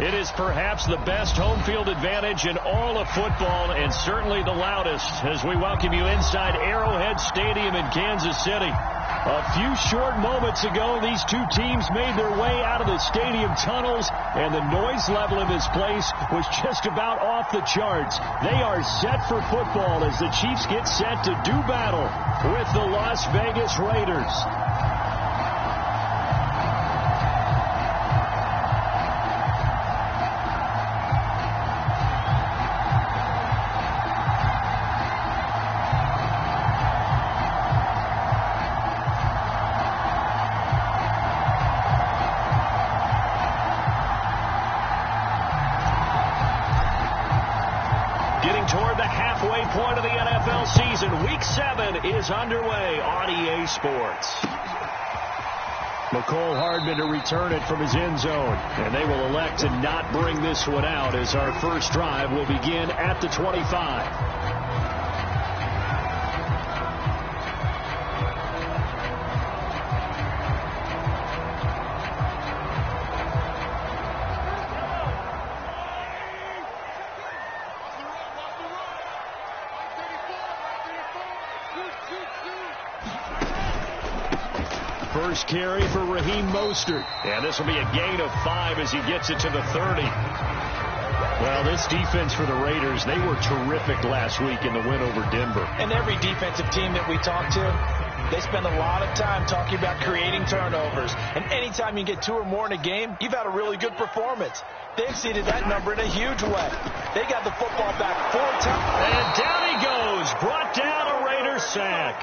It is perhaps the best home field advantage in all of football, and certainly the loudest, as we welcome you inside Arrowhead Stadium in Kansas City. A few short moments ago, these two teams made their way out of the stadium tunnels, and the noise level in this place was just about off the charts. They are set for football as the Chiefs get set to do battle with the Las Vegas Raiders. Toward the halfway point of the NFL season, Week 7 is underway on EA Sports. Mecole Hardman to return it from his end zone, and they will elect to not bring this one out as our first drive will begin at the 25. First carry for Raheem Mostert. And this will be a gain of 5 as he gets it to the 30. Well, this defense for the Raiders, they were terrific last week in the win over Denver. And every defensive team that we talk to, they spend a lot of time talking about creating turnovers. And anytime you get 2 or more in a game, you've had a really good performance. They exceeded that number in a huge way. They got the football back 4 times. And down he goes. Brought down a Raiders sack.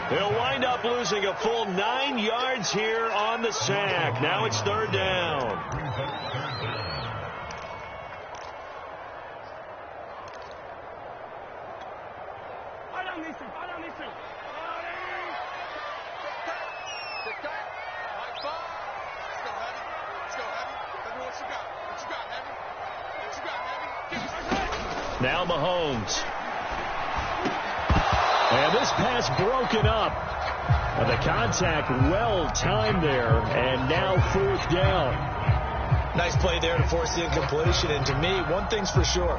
They'll wind up losing a full 9 yards here on the sack. Now it's 3rd down. Now Mahomes. And this pass broken up. And the contact well timed there. And now 4th down. Nice play there to force the incompletion. And to me, one thing's for sure.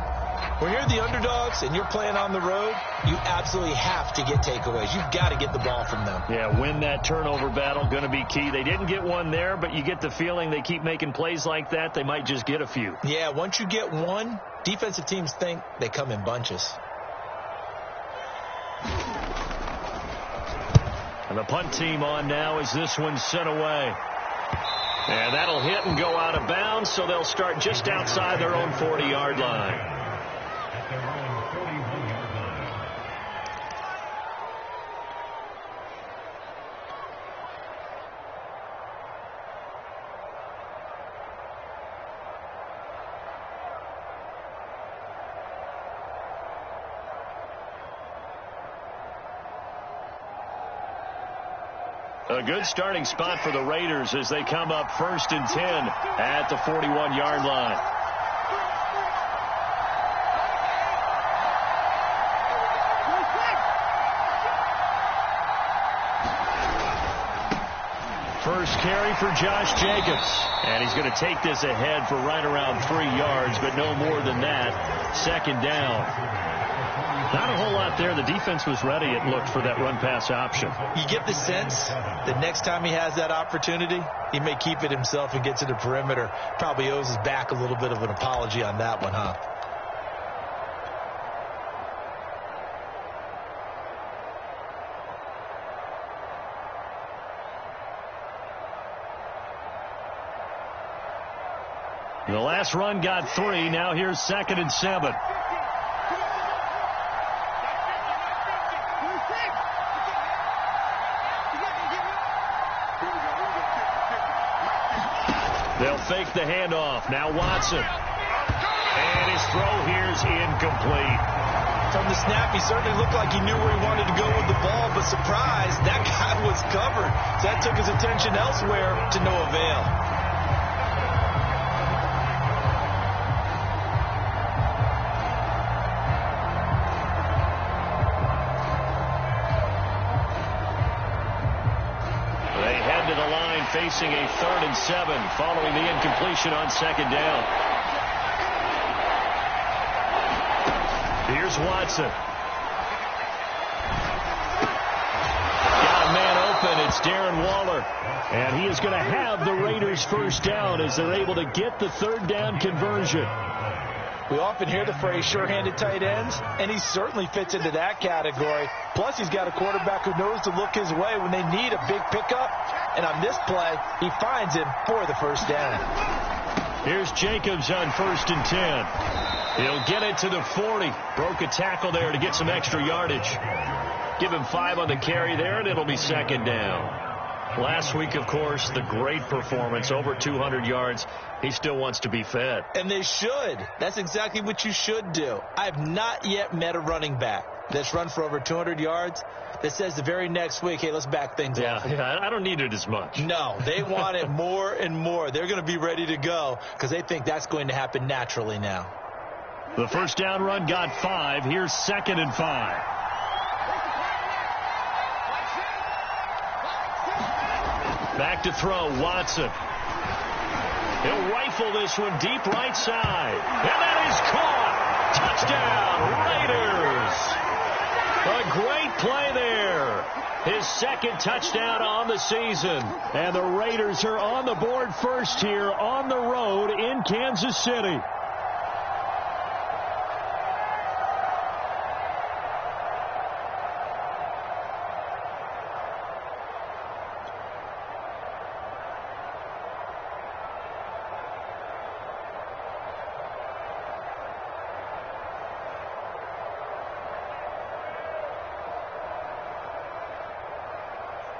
When you're the underdogs and you're playing on the road, you absolutely have to get takeaways. You've got to get the ball from them. Yeah, win that turnover battle, going to be key. They didn't get one there, but you get the feeling they keep making plays like that, they might just get a few. Yeah, once you get one, defensive teams think they come in bunches. And the punt team on now as this one's sent away. And that'll hit and go out of bounds, so they'll start just outside their own 40-yard line. A good starting spot for the Raiders as they come up 1st and 10 at the 41-yard line. First carry for Josh Jacobs. And he's going to take this ahead for right around 3 yards, but no more than that. 2nd down. Not a whole lot there. The defense was ready, it looked, for that run-pass option. You get the sense that next time he has that opportunity, he may keep it himself and get to the perimeter. Probably owes his back a little bit of an apology on that one, huh? The last run got 3. Now here's 2nd and 7. They'll fake the handoff. Now Watson. And his throw here's incomplete. From the snap, he certainly looked like he knew where he wanted to go with the ball, but surprise, that guy was covered. So that took his attention elsewhere to no avail. facing a 3rd and 7 following the incompletion on 2nd down. Here's Watson. Got a man open. It's Darren Waller. And he is going to have the Raiders' 1st down as they're able to get the 3rd down conversion. We often hear the phrase sure-handed tight ends, and he certainly fits into that category. Plus, he's got a quarterback who knows to look his way when they need a big pickup. And on this play, he finds him for the 1st down. Here's Jacobs on 1st and 10. He'll get it to the 40. Broke a tackle there to get some extra yardage. Give him 5 on the carry there, and it'll be 2nd down. Last week, of course, the great performance, over 200 yards. He still wants to be fed. And they should. That's exactly what you should do. I have not yet met a running back that's run for over 200 yards that says the very next week, hey, let's back things up. Yeah, I don't need it as much. No, they want it more and more. They're going to be ready to go because they think that's going to happen naturally now. The 1st down run got 5. Here's 2nd and 5. Back to throw, Watson. He'll rifle this one deep right side. And that is caught. Touchdown, Raiders. A great play there. His 2nd touchdown on the season. And the Raiders are on the board first here on the road in Kansas City.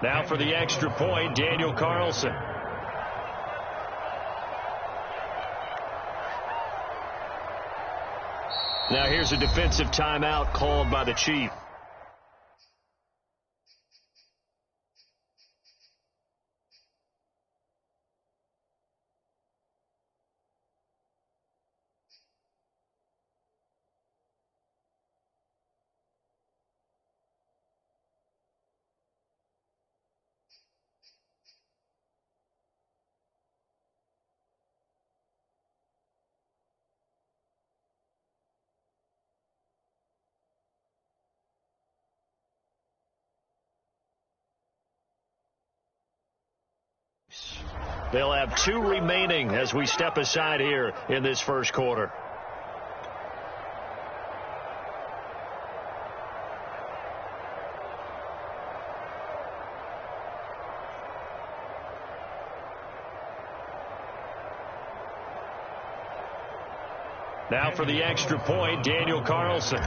Now for the extra point, Daniel Carlson. Now here's a defensive timeout called by the Chief. They'll have 2 remaining as we step aside here in this 1st quarter. Now for the extra point, Daniel Carlson.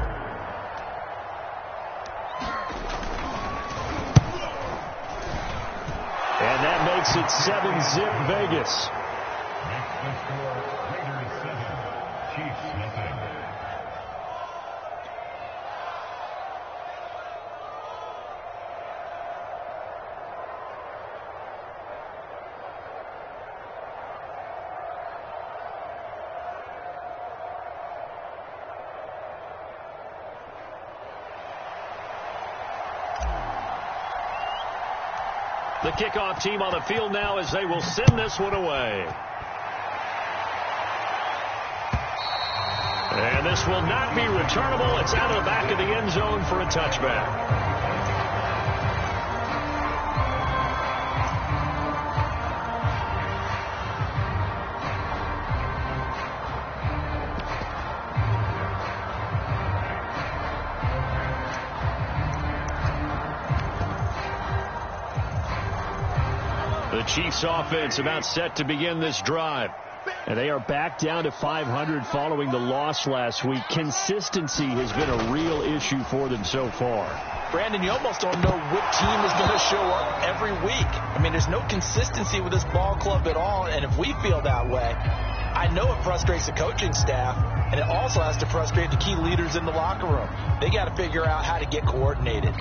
And that makes it 7-zip Vegas. Next score, Raiders 7, Chiefs nothing. The kickoff team on the field now as they will send this one away. And this will not be returnable. It's out of the back of the end zone for a touchback. The Chiefs offense about set to begin this drive. And they are back down to 500 following the loss last week. Consistency has been a real issue for them so far. Brandon, you almost don't know what team is going to show up every week. I mean, there's no consistency with this ball club at all. And if we feel that way, I know it frustrates the coaching staff. And it also has to frustrate the key leaders in the locker room. They got to figure out how to get coordinated.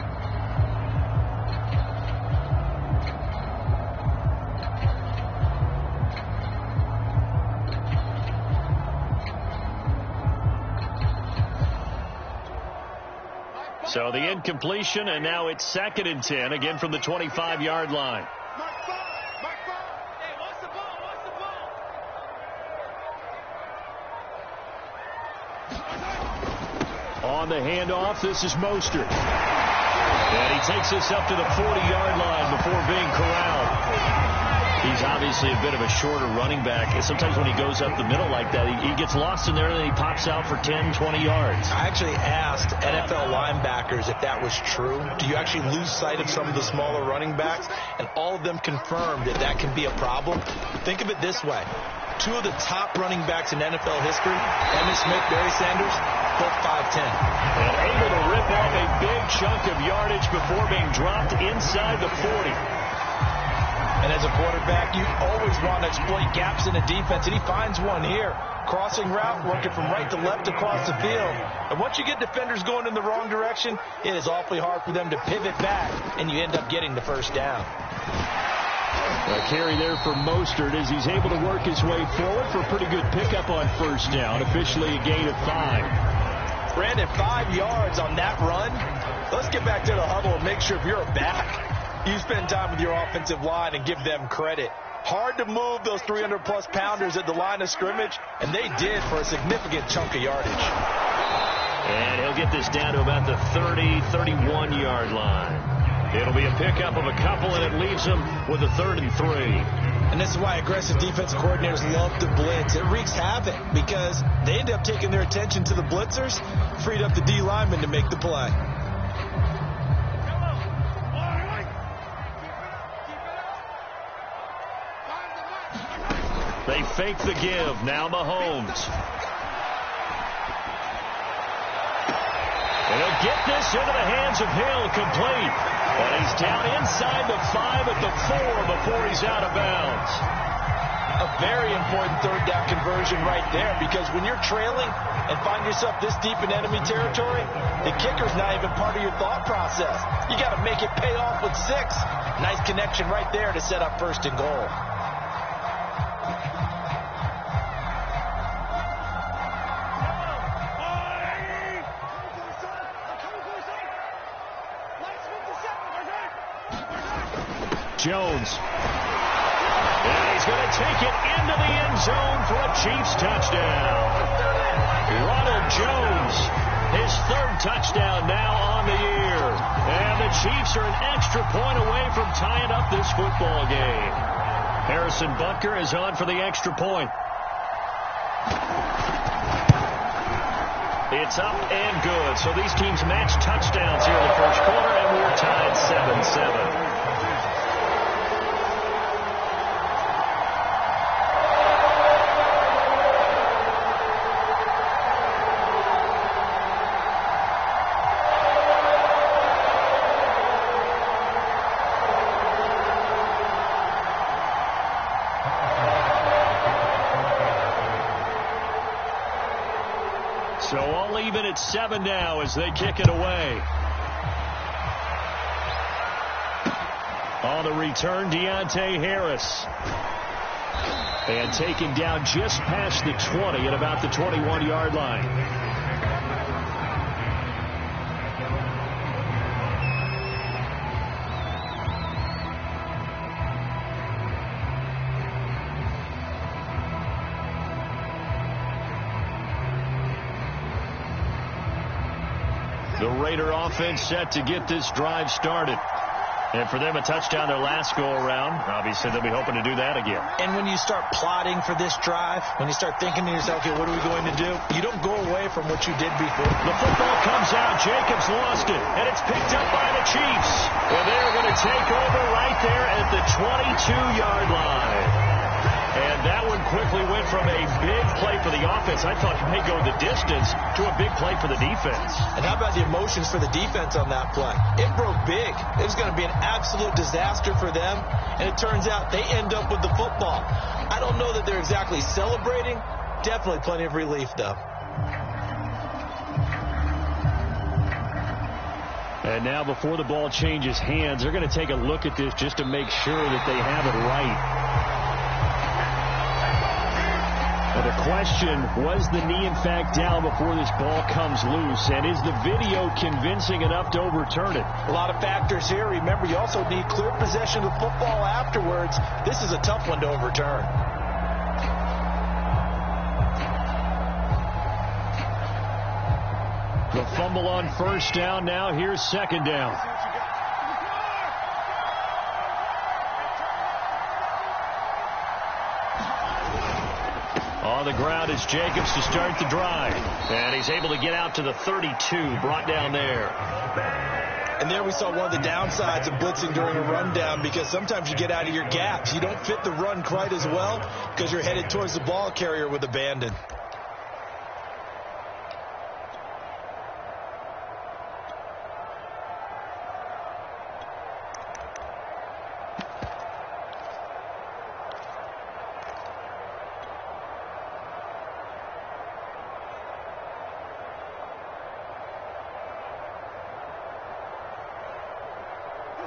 So the incompletion, and now it's 2nd and 10, again from the 25-yard line. On the handoff, this is Mostert. And he takes this up to the 40-yard line before being corralled. He's obviously a bit of a shorter running back. And sometimes when he goes up the middle like that, he gets lost in there and then he pops out for 10, 20 yards. I actually asked NFL linebackers if that was true. Do you actually lose sight of some of the smaller running backs? And all of them confirmed that that can be a problem. Think of it this way. Two of the top running backs in NFL history, Emmitt Smith, Barry Sanders, both 5'10". And able to rip off a big chunk of yardage before being dropped inside the 40. And as a quarterback, you always want to exploit gaps in the defense, and he finds one here. Crossing route, working from right to left across the field. And once you get defenders going in the wrong direction, it is awfully hard for them to pivot back, and you end up getting the first down. A carry there for Mostert as he's able to work his way forward for a pretty good pickup on first down. Officially a gain of 5. Brandon, 5 yards on that run. Let's get back to the huddle and make sure if you're a back, you spend time with your offensive line and give them credit. Hard to move those 300-plus pounders at the line of scrimmage, and they did for a significant chunk of yardage. And he'll get this down to about the 30, 31-yard line. It'll be a pickup of a couple, and it leaves him with a 3rd and 3. And this is why aggressive defensive coordinators love to blitz. It wreaks havoc because they end up taking their attention to the blitzers, freed up the D lineman to make the play. They fake the give. Now Mahomes. And he'll get this into the hands of Hill, complete. And he's down inside the 5 at the 4 before he's out of bounds. A very important 3rd down conversion right there, because when you're trailing and find yourself this deep in enemy territory, the kicker's not even part of your thought process. You got to make it pay off with 6. Nice connection right there to set up 1st and goal. Jones. And he's going to take it into the end zone for a Chiefs touchdown. Ronald Jones, his 3rd touchdown now on the year. And the Chiefs are an extra point away from tying up this football game. Harrison Butker is on for the extra point. It's up and good. So these teams match touchdowns here in the first quarter, and we're tied 7-7. So all even at 7 now as they kick it away. On the return, Deontay Harris. And taken down just past the 20 at about the 21-yard line. The Raider offense set to get this drive started. And for them, a touchdown their last go-around. Obviously, they'll be hoping to do that again. And when you start plotting for this drive, when you start thinking to yourself, okay, what are we going to do? You don't go away from what you did before. The football comes out. Jacobs lost it. And it's picked up by the Chiefs. And they're going to take over right there at the 22-yard line. And that one quickly went from a big play for the offense, I thought may go the distance, to a big play for the defense. And how about the emotions for the defense on that play? It broke big. It was going to be an absolute disaster for them. And it turns out they end up with the football. I don't know that they're exactly celebrating. Definitely plenty of relief, though. And now before the ball changes hands, they're going to take a look at this just to make sure that they have it right. The question, was the knee in fact down before this ball comes loose? And is the video convincing enough to overturn it? A lot of factors here. Remember, you also need clear possession of the football afterwards. This is a tough one to overturn. The fumble on first down. Now here's second down. On the ground is Jacobs to start the drive. And he's able to get out to the 32, brought down there. And there we saw one of the downsides of blitzing during a rundown, because sometimes you get out of your gaps. You don't fit the run quite as well because you're headed towards the ball carrier with abandon.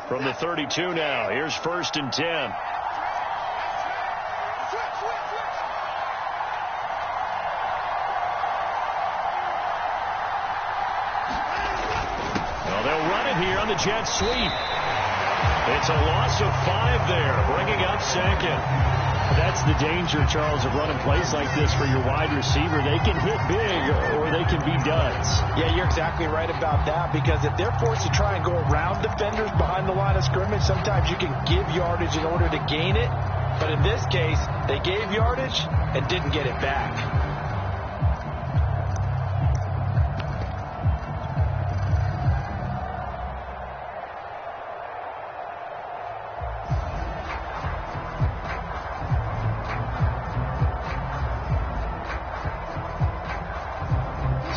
From the 32 now, here's first and 10. Well, they'll run it here on the jet sweep. It's a loss of 5 there, bringing up second. That's the danger, Charles, of running plays like this for your wide receiver. They can hit big or they can be duds. Yeah, you're exactly right about that, because if they're forced to try and go around defenders behind the line of scrimmage, sometimes you can give yardage in order to gain it. But in this case, they gave yardage and didn't get it back.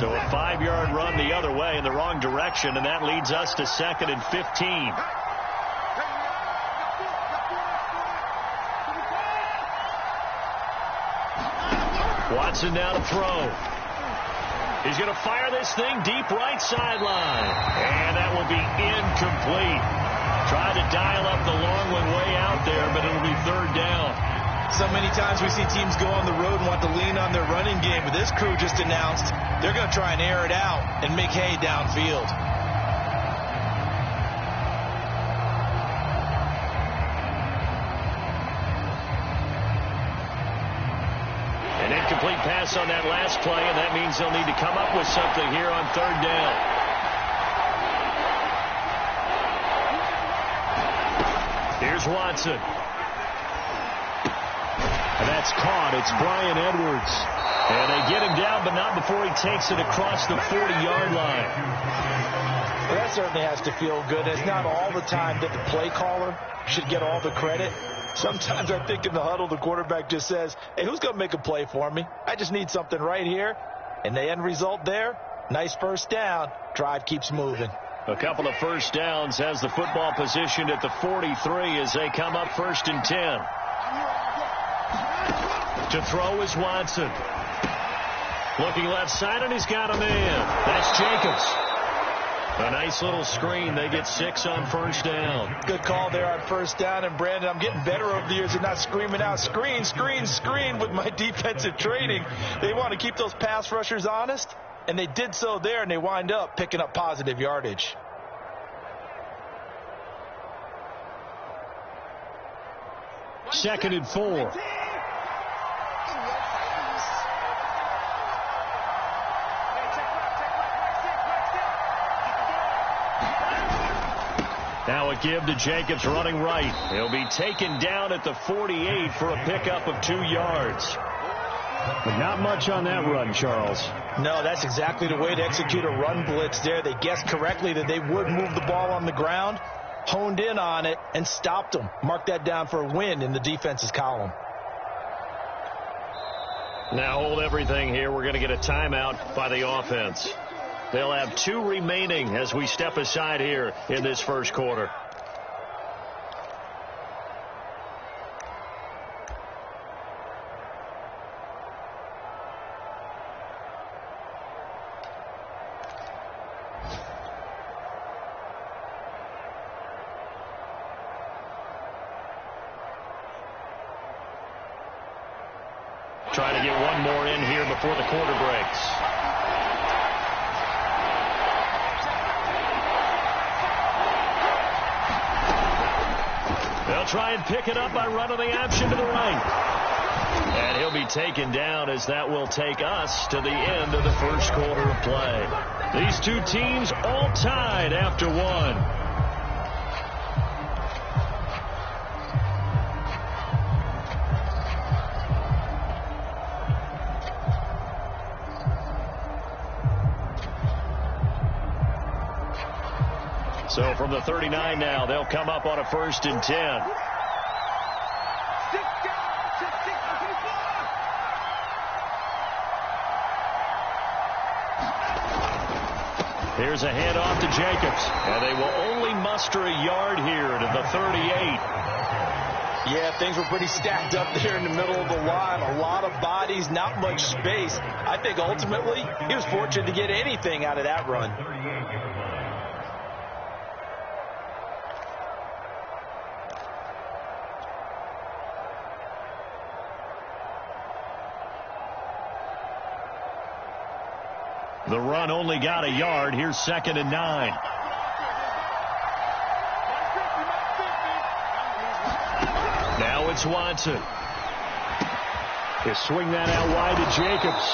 So a 5-yard run the other way in the wrong direction, and that leads us to second and 15. Watson now to throw. He's going to fire this thing deep right sideline. And that will be incomplete. Tried to dial up the long one way out there, but it'll be third down. So many times we see teams go on the road and want to lean on their running game, but this crew just announced they're going to try and air it out and make hay downfield. An incomplete pass on that last play, and that means they'll need to come up with something here on third down. Here's Watson. And that's caught. It's Bryan Edwards. And they get him down, but not before he takes it across the 40-yard line. Well, that certainly has to feel good. It's not all the time that the play caller should get all the credit. Sometimes I think in the huddle, the quarterback just says, hey, who's going to make a play for me? I just need something right here. And the end result there, nice first down. Drive keeps moving. A couple of first downs has the football positioned at the 43 as they come up first and 10. To throw is Watson. Looking left side, and he's got a man. That's Jacobs. A nice little screen. They get 6 on first down. Good call there on first down. And, Brandon, I'm getting better over the years at not screaming out, screen, screen, screen with my defensive training. They want to keep those pass rushers honest, and they did so there, and they wind up picking up positive yardage. Second and 4. Now a give to Jacobs running right. He'll be taken down at the 48 for a pickup of 2 yards. But not much on that run, Charles. No, that's exactly the way to execute a run blitz there. They guessed correctly that they would move the ball on the ground, honed in on it, and stopped them. Mark that down for a win in the defense's column. Now hold everything here. We're going to get a timeout by the offense. They'll have 2 remaining as we step aside here in this first quarter. Trying to get one more in here before the quarter breaks. They'll try and pick it up by running the option to the right. And he'll be taken down as that will take us to the end of the first quarter of play. These two teams all tied after one. So from the 39 now, they'll come up on a 1st and 10. Here's a handoff to Jacobs. And they will only muster a yard here to the 38. Yeah, things were pretty stacked up there in the middle of the line. A lot of bodies, not much space. I think ultimately he was fortunate to get anything out of that run. The run only got a yard. Here's 2nd and 9. Now it's Watson. He'll swing that out wide to Jacobs.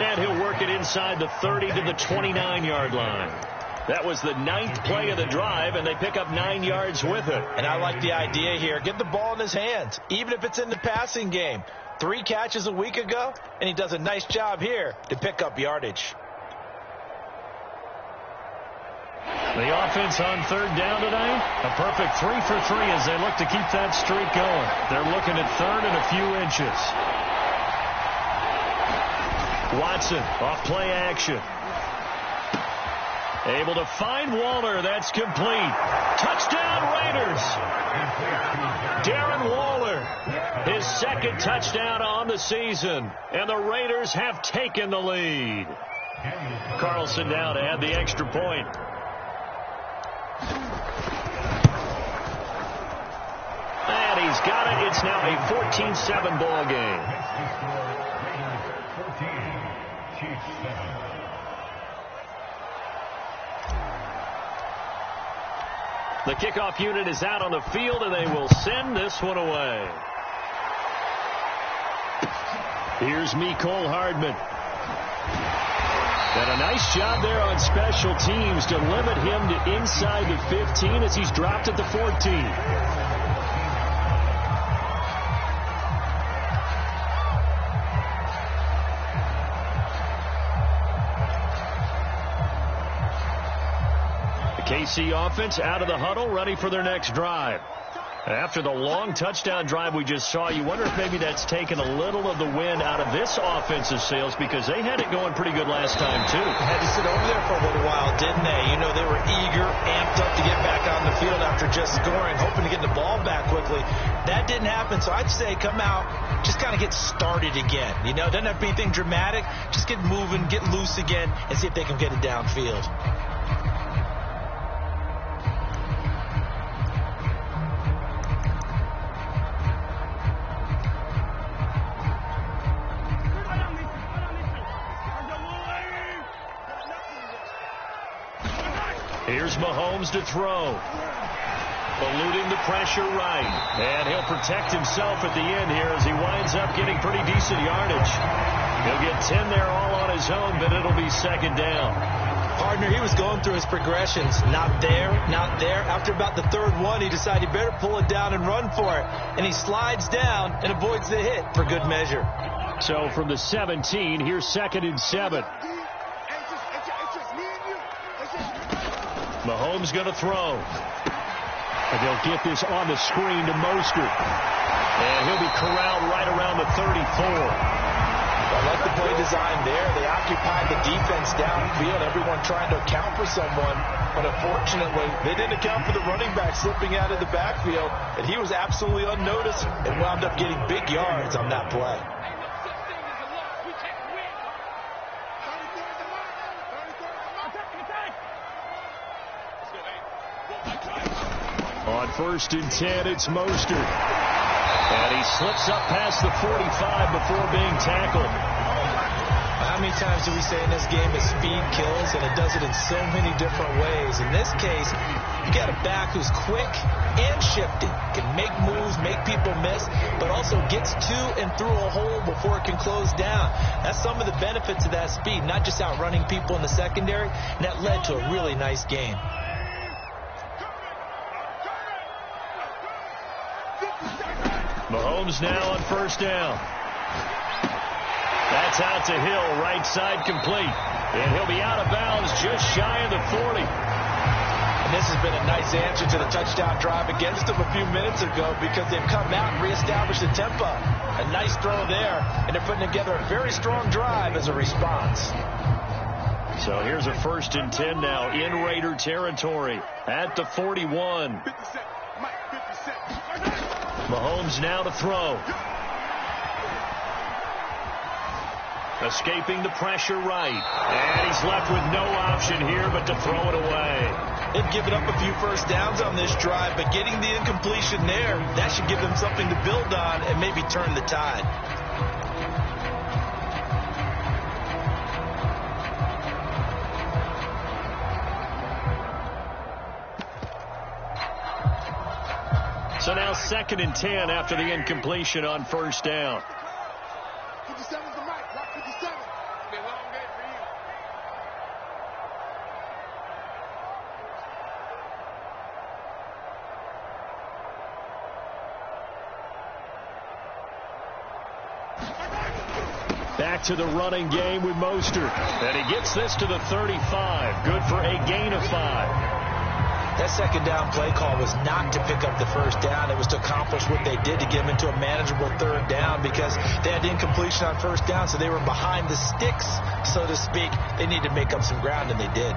And he'll work it inside the 30 to the 29-yard line. That was the 9th play of the drive, and they pick up 9 yards with it. And I like the idea here. Get the ball in his hands, even if it's in the passing game. 3 catches a week ago, and he does a nice job here to pick up yardage. The offense on 3rd down tonight, a perfect 3 for 3 as they look to keep that streak going. They're looking at 3rd and a few inches. Watson off play action. Able to find Waller. That's complete. Touchdown Raiders. Darren Waller, his 2nd touchdown on the season. And the Raiders have taken the lead. Carlson now to add the extra point. And he's got it. It's now a 14-7 ball game. The kickoff unit is out on the field, and they will send this one away. Here's Mecole Hardman. And a nice job there on special teams to limit him to inside the 15 as he's dropped at the 14. KC offense out of the huddle, ready for their next drive. After the long touchdown drive we just saw, you wonder if maybe that's taken a little of the wind out of this offensive sails because they had it going pretty good last time, too. Had to sit over there for a little while, didn't they? You know, they were eager, amped up to get back on the field after just scoring, hoping to get the ball back quickly. That didn't happen, so I'd say come out, just kind of get started again. You know, doesn't have to be anything dramatic. Just get moving, get loose again, and see if they can get it downfield. Here's Mahomes to throw. Eluding the pressure right. And he'll protect himself at the end here as he winds up getting pretty decent yardage. He'll get 10 there all on his own, but it'll be 2nd down. Partner, he was going through his progressions. Not there, not there. After about the 3rd one, he decided he better pull it down and run for it. And he slides down and avoids the hit for good measure. So from the 17, here's 2nd and 7. Mahomes going to throw. And they'll get this on the screen to Mostert. And he'll be corralled right around the 34. I like the play design there. They occupied the defense downfield, everyone trying to account for someone. But unfortunately, they didn't account for the running back slipping out of the backfield. And he was absolutely unnoticed and wound up getting big yards on that play. On 1st and 10, it's Mostert. And he slips up past the 45 before being tackled. How many times do we say in this game that speed kills, and it does it in so many different ways? In this case, you got a back who's quick, and shifting. Can make moves, make people miss, but also gets to and through a hole before it can close down. That's some of the benefits of that speed, not just outrunning people in the secondary, and that led to a really nice game. Mahomes now on first down. That's out to Hill, right side complete. And he'll be out of bounds just shy of the 40. And this has been a nice answer to the touchdown drive against them a few minutes ago because they've come out and reestablished the tempo. A nice throw there, and they're putting together a very strong drive as a response. So here's a 1st and 10 now in Raider territory at the 41. Mahomes now to throw. Escaping the pressure right. And he's left with no option here but to throw it away. They've given up a few first downs on this drive, but getting the incompletion there, that should give them something to build on and maybe turn the tide. So now 2nd and 10 after the incompletion on first down. 57's the mic. Block 57. It's been a long day for you. Back to the running game with Mostert. And he gets this to the 35. Good for a gain of 5. That second down play call was not to pick up the first down. It was to accomplish what they did to get them into a manageable 3rd down because they had incompletion on first down, so they were behind the sticks, so to speak. They needed to make up some ground, and they did.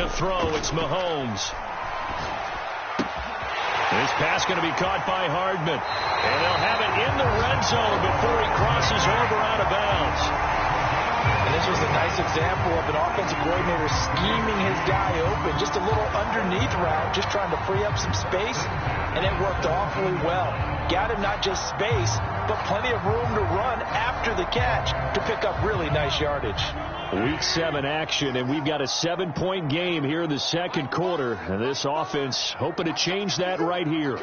To throw, it's Mahomes. This pass going to be caught by Hardman. And they'll have it in the red zone before he crosses over out of bounds. And this was a nice example of an offensive coordinator scheming his guy open. Just a little underneath route, just trying to free up some space. And it worked awfully well. Got him not just space, but plenty of room to run after the catch to pick up really nice yardage. Week 7 action, and we've got a 7-point game here in the second quarter. And this offense hoping to change that right here.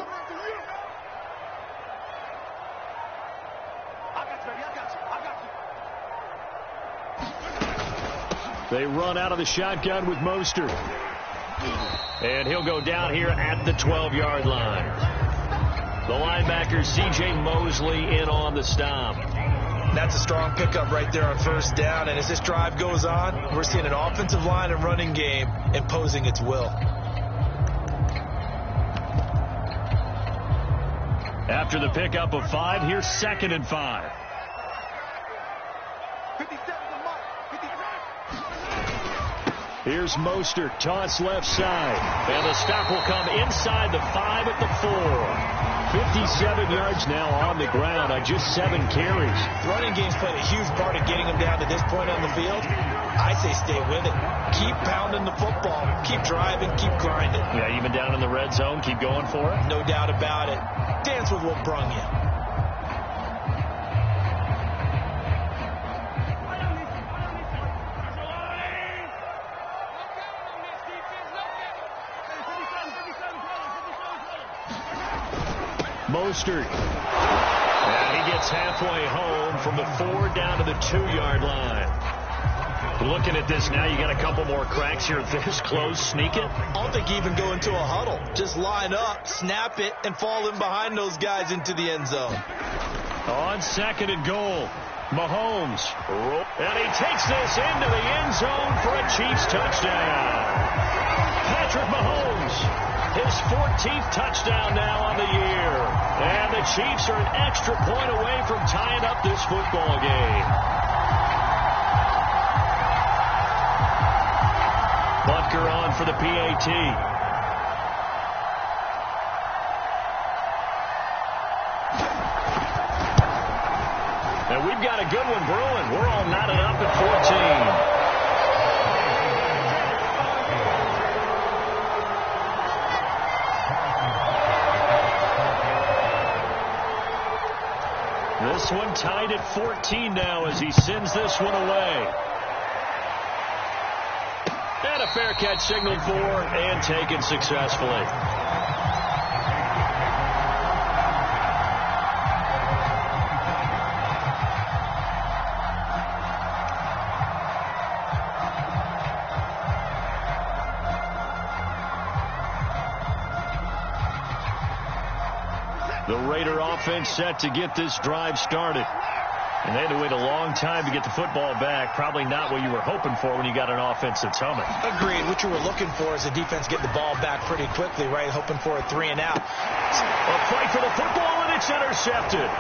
They run out of the shotgun with Mostert. And he'll go down here at the 12-yard line. The linebacker, C.J. Mosley, in on the stop. That's a strong pickup right there on first down. And as this drive goes on, we're seeing an offensive line and running game imposing its will. After the pickup of 5, here's 2nd and 5. Here's Mostert, toss left side. And the stop will come inside the 5 at the 4. 57 yards now on the ground on just 7 carries. The running game's played a huge part of getting them down to this point on the field. I say stay with it. Keep pounding the football. Keep driving. Keep grinding. Yeah, even down in the red zone, keep going for it. No doubt about it. Dance with what brung you. Mostert. And he gets halfway home from the 4 down to the 2-yard line. Looking at this now, you got a couple more cracks here. This close, sneak it. I don't think you even go into a huddle. Just line up, snap it, and fall in behind those guys into the end zone. On 2nd and goal, Mahomes. And he takes this into the end zone for a Chiefs touchdown. Patrick Mahomes, his 14th touchdown now on the year. And the Chiefs are an extra point away from tying up this football game. Butker on for the PAT. And we've got a good one brewing. We're all knotted up at 14. This this one tied at 14 now as he sends this one away. And a fair catch signaled for and taken successfully. The Raider offense set to get this drive started. And they had to wait a long time to get the football back. Probably not what you were hoping for when you got an offense that's humming. Agreed. What you were looking for is the defense getting the ball back pretty quickly, right? Hoping for a 3 and out. A fight for the football, and it's intercepted.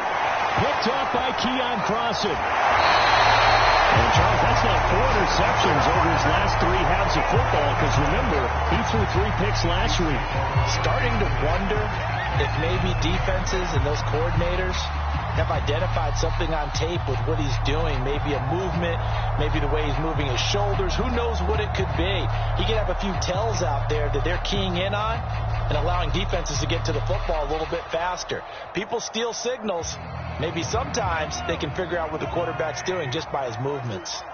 Picked off by Keon Crossen. And Charles, that's now 4 interceptions over his last 3 halves of football, because remember, he threw 3 picks last week. Starting to wonder if maybe defenses and those coordinators have identified something on tape with what he's doing. Maybe a movement, maybe the way he's moving his shoulders. Who knows what it could be? He could have a few tells out there that they're keying in on and allowing defenses to get to the football a little bit faster. People steal signals. Maybe sometimes they can figure out what the quarterback's doing just by his movements.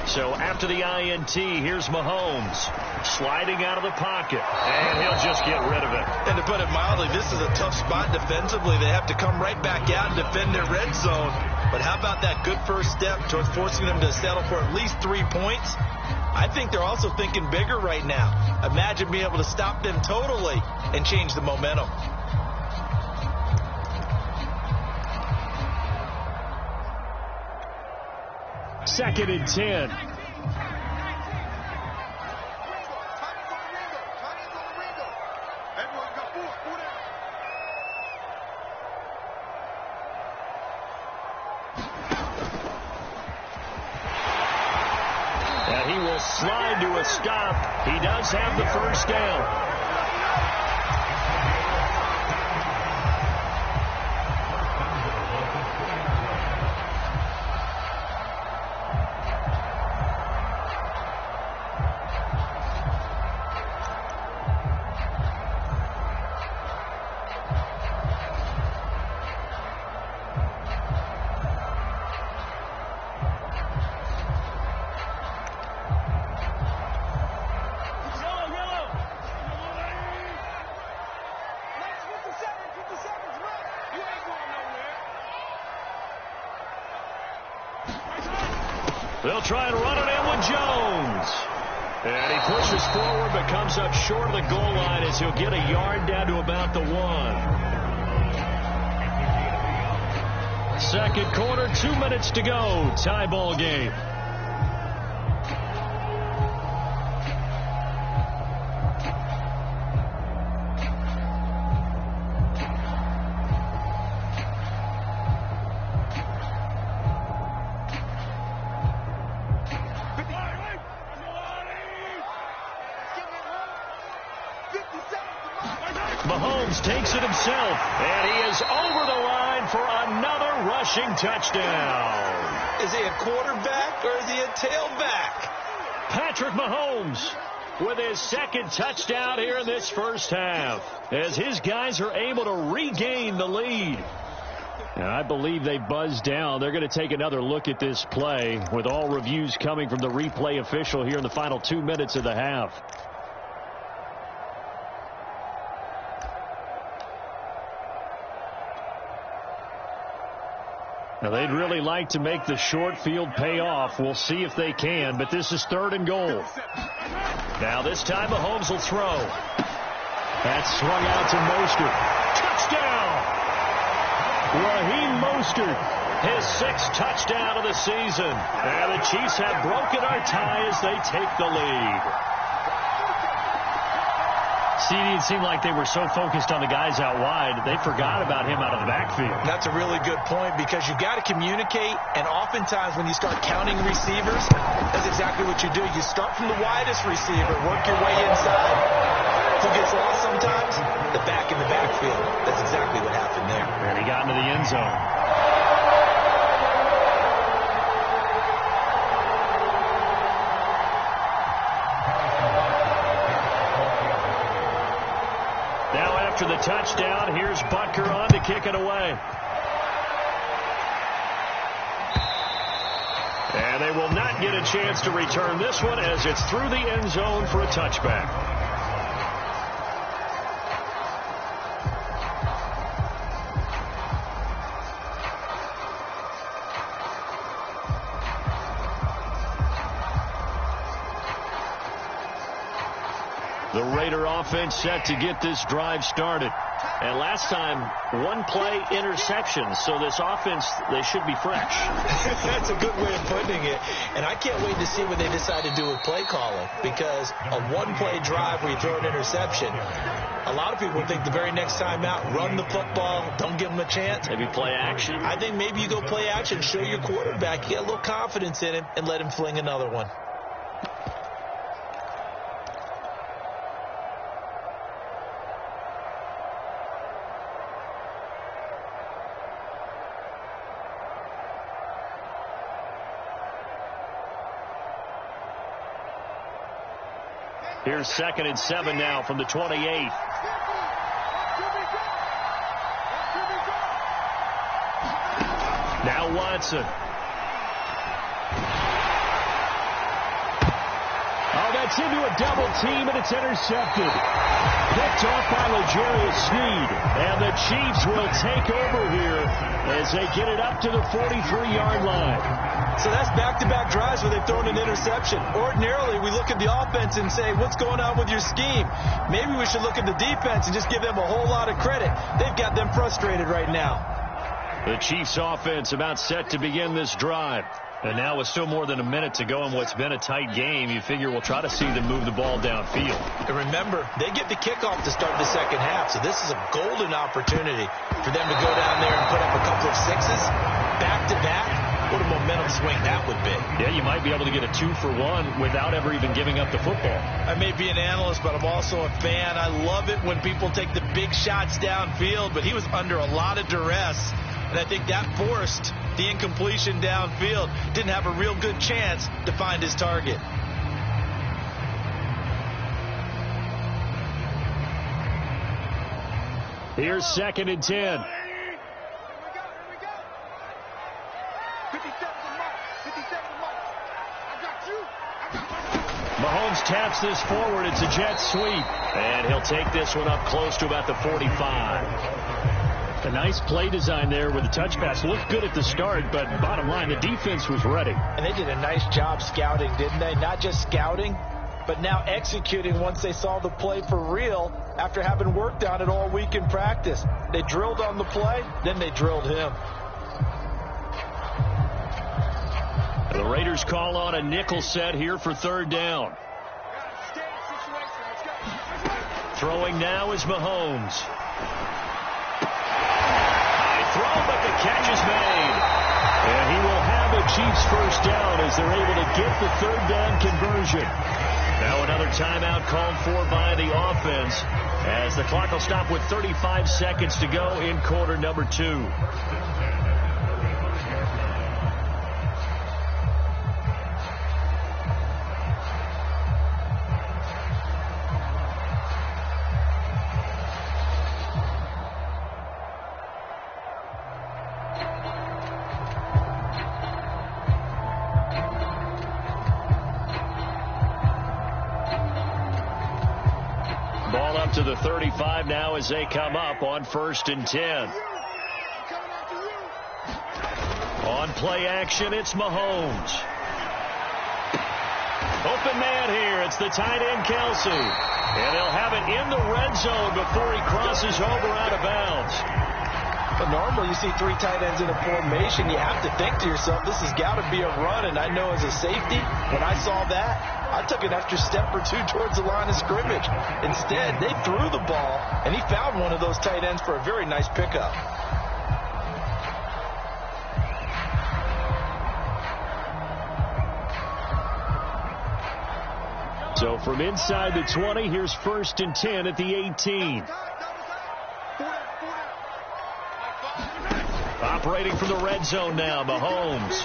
So after the INT, here's Mahomes sliding out of the pocket, and he'll just get rid of it. And to put it mildly, this is a tough spot defensively. They have to come right back out and defend their red zone. But how about that good first step towards forcing them to settle for at least 3 points? I think they're also thinking bigger right now. Imagine being able to stop them totally and change the momentum. Second and 10. And he will slide to a stop. He does have the first down. They'll try and run it in with Jones. And he pushes forward but comes up short of the goal line as he'll get a yard down to about the 1. Second quarter, 2 minutes to go. Tie ball game. Mahomes takes it himself, and he is over the line for another rushing touchdown. Is he a quarterback or is he a tailback? Patrick Mahomes with his second touchdown here in this first half, as his guys are able to regain the lead. And I believe they buzzed down. They're going to take another look at this play, with all reviews coming from the replay official here in the final 2 minutes of the half. Now, they'd really like to make the short field pay off. We'll see if they can, but this is 3rd and goal. Now, this time Mahomes will throw. That's swung out to Mostert. Touchdown! Raheem Mostert, his 6th touchdown of the season. And the Chiefs have broken our tie as they take the lead. See, it seemed like they were so focused on the guys out wide, they forgot about him out of the backfield. That's a really good point, because you got to communicate, and oftentimes when you start counting receivers, that's exactly what you do. You start from the widest receiver, work your way inside. Who gets lost sometimes? The back in the backfield. That's exactly what happened there. And he got into the end zone. after the touchdown. Here's Butker on to kick it away. And they will not get a chance to return this one as it's through the end zone for a touchback. The Raider offense set to get this drive started. And last time, one play interception. So this offense, they should be fresh. That's a good way of putting it. And I can't wait to see what they decide to do with play calling. Because a one-play drive where you throw an interception, a lot of people think the very next time out, run the football, don't give them a chance. Maybe play action. I think maybe you go play action, show your quarterback, get a little confidence in him, and let him fling another one. Here's 2nd and 7 now from the 28. Now Watson. Oh, that's into a double team, and it's intercepted. Picked off by L'Jarius Sneed. And the Chiefs will take over here as they get it up to the 43-yard line. So that's back-to-back drives where they've thrown an interception. Ordinarily, we look at the offense and say, what's going on with your scheme? Maybe we should look at the defense and just give them a whole lot of credit. They've got them frustrated right now. The Chiefs offense about set to begin this drive. And now with still more than a minute to go in what's been a tight game, you figure we'll try to see them move the ball downfield. And remember, they get the kickoff to start the second half, so this is a golden opportunity for them to go down there and put up a couple of sixes back-to-back. What a momentum swing that would be. Yeah, you might be able to get a 2-for-1 without ever even giving up the football. I may be an analyst, but I'm also a fan. I love it when people take the big shots downfield, but he was under a lot of duress. And I think that forced the incompletion downfield. Didn't have a real good chance to find his target. Here's 2nd and 10. Mahomes taps this forward. It's a jet sweep. And he'll take this one up close to about the 45. A nice play design there with the touch pass. Looked good at the start, but bottom line, the defense was ready. And they did a nice job scouting, didn't they? Not just scouting, but now executing once they saw the play for real after having worked on it all week in practice. They drilled on the play, then they drilled him. The Raiders call on a nickel set here for 3rd down. Throwing now is Mahomes. High throw, but the catch is made. And he will have a Chiefs 1st down as they're able to get the 3rd down conversion. Now another timeout called for by the offense as the clock will stop with 35 seconds to go in quarter number 2. Ball up to the 35 now as they come up on 1st and 10. On play action, it's Mahomes. Open man here. It's the tight end, Kelsey. And they'll have it in the red zone before he crosses over out of bounds. But normally you see 3 tight ends in a formation. You have to think to yourself, this has got to be a run. And I know as a safety, when I saw that, I took an extra step or 2 towards the line of scrimmage. Instead, they threw the ball, and he found one of those tight ends for a very nice pickup. So from inside the 20, here's 1st and 10 at the 18. Operating from the red zone now, Mahomes.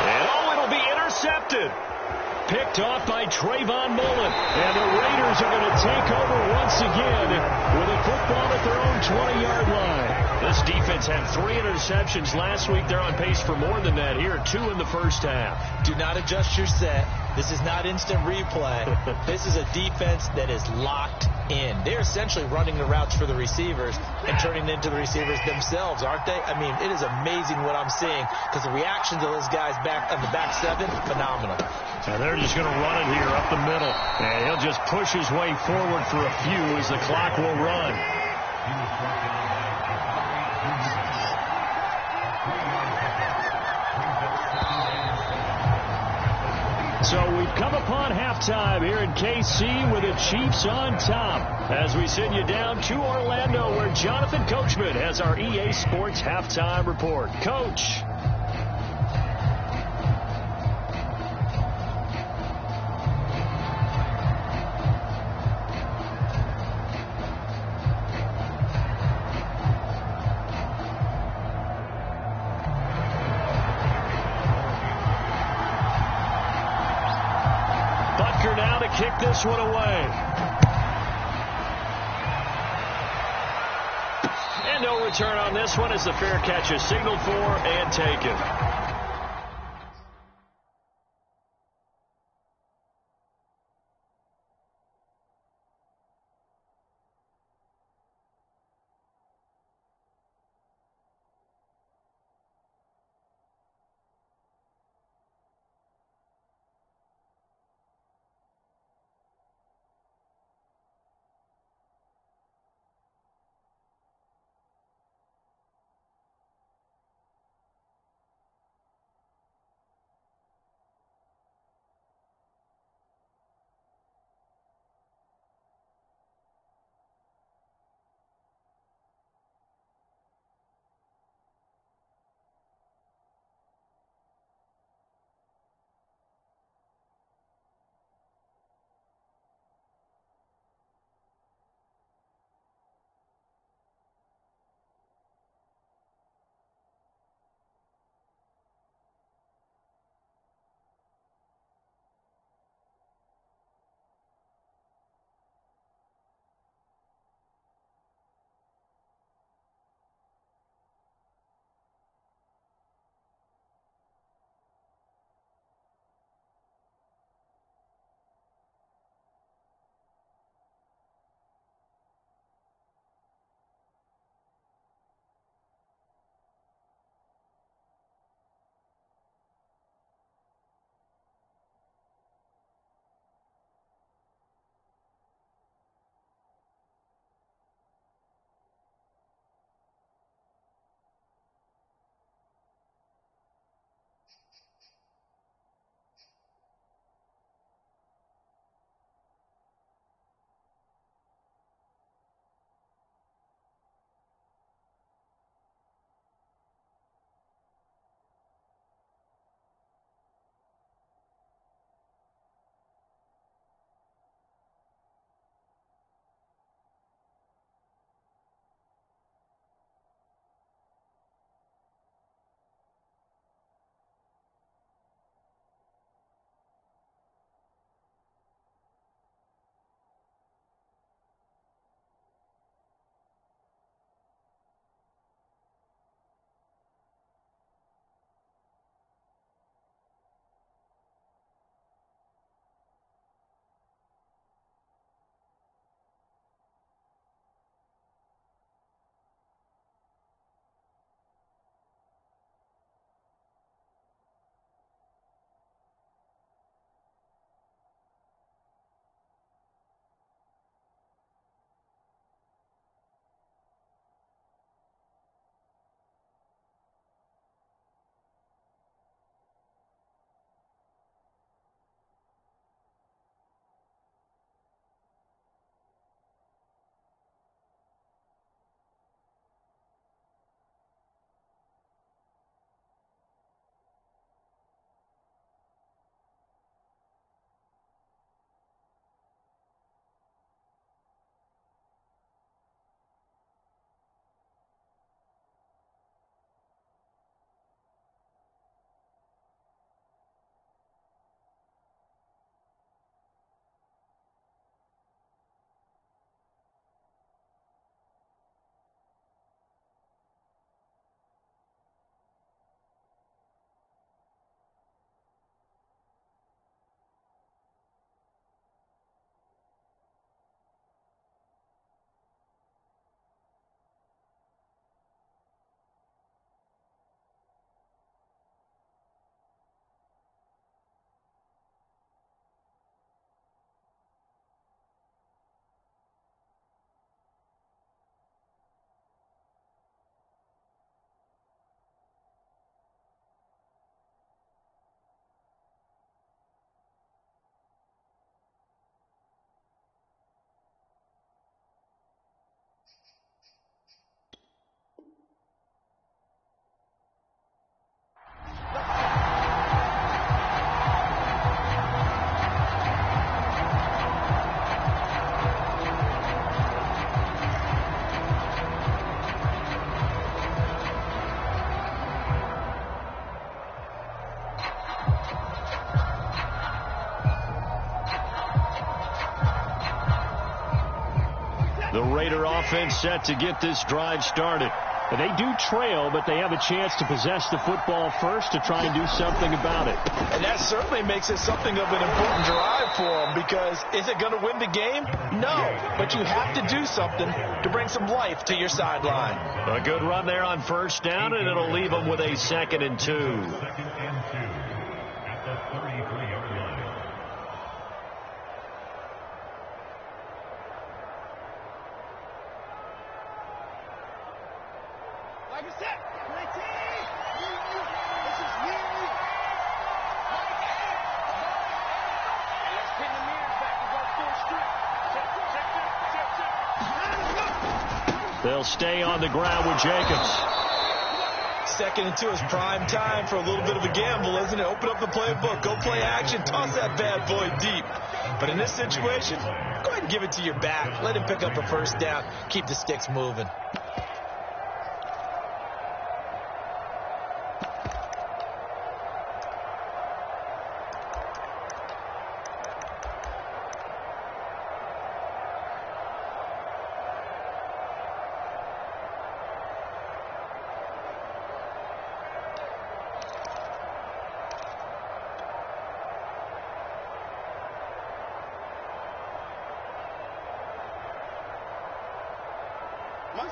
And it'll be intercepted. picked off by Trayvon Mullen. And the Raiders are going to take over once again with a football at their own 20-yard line. This defense had 3 interceptions last week. They're on pace for more than that here, 2 in the first half. Do not adjust your set. This is not instant replay. This is a defense that is locked in. They're essentially running the routes for the receivers and turning it into the receivers themselves, aren't they? I mean, it is amazing what I'm seeing because the reactions of those guys back on the back 7, phenomenal. And they're just going to run it here up the middle. And he'll just push his way forward for a few as the clock will run. So we've come upon halftime here in KC with the Chiefs on top as we send you down to Orlando where Jonathan Coachman has our EA Sports halftime report. Coach. Now to kick this one away. And no return on this one as the fair catch is signaled for and taken. The Raider offense set to get this drive started. They do trail, but they have a chance to possess the football first to try and do something about it. And that certainly makes it something of an important drive for them, because is it going to win the game? No, but you have to do something to bring some life to your sideline. A good run there on first down, and it'll leave them with a 2nd and 2. 2nd and 2 at the 33-yard line. Like I said, great team. This is me and you. Let's pin the mirrors back and go full strip. Check. They'll stay on the ground with Jacobs. 2nd and 2 is prime time for a little bit of a gamble, isn't it? Open up the playbook, go play action, toss that bad boy deep. But in this situation, go ahead and give it to your back. Let him pick up a first down. Keep the sticks moving.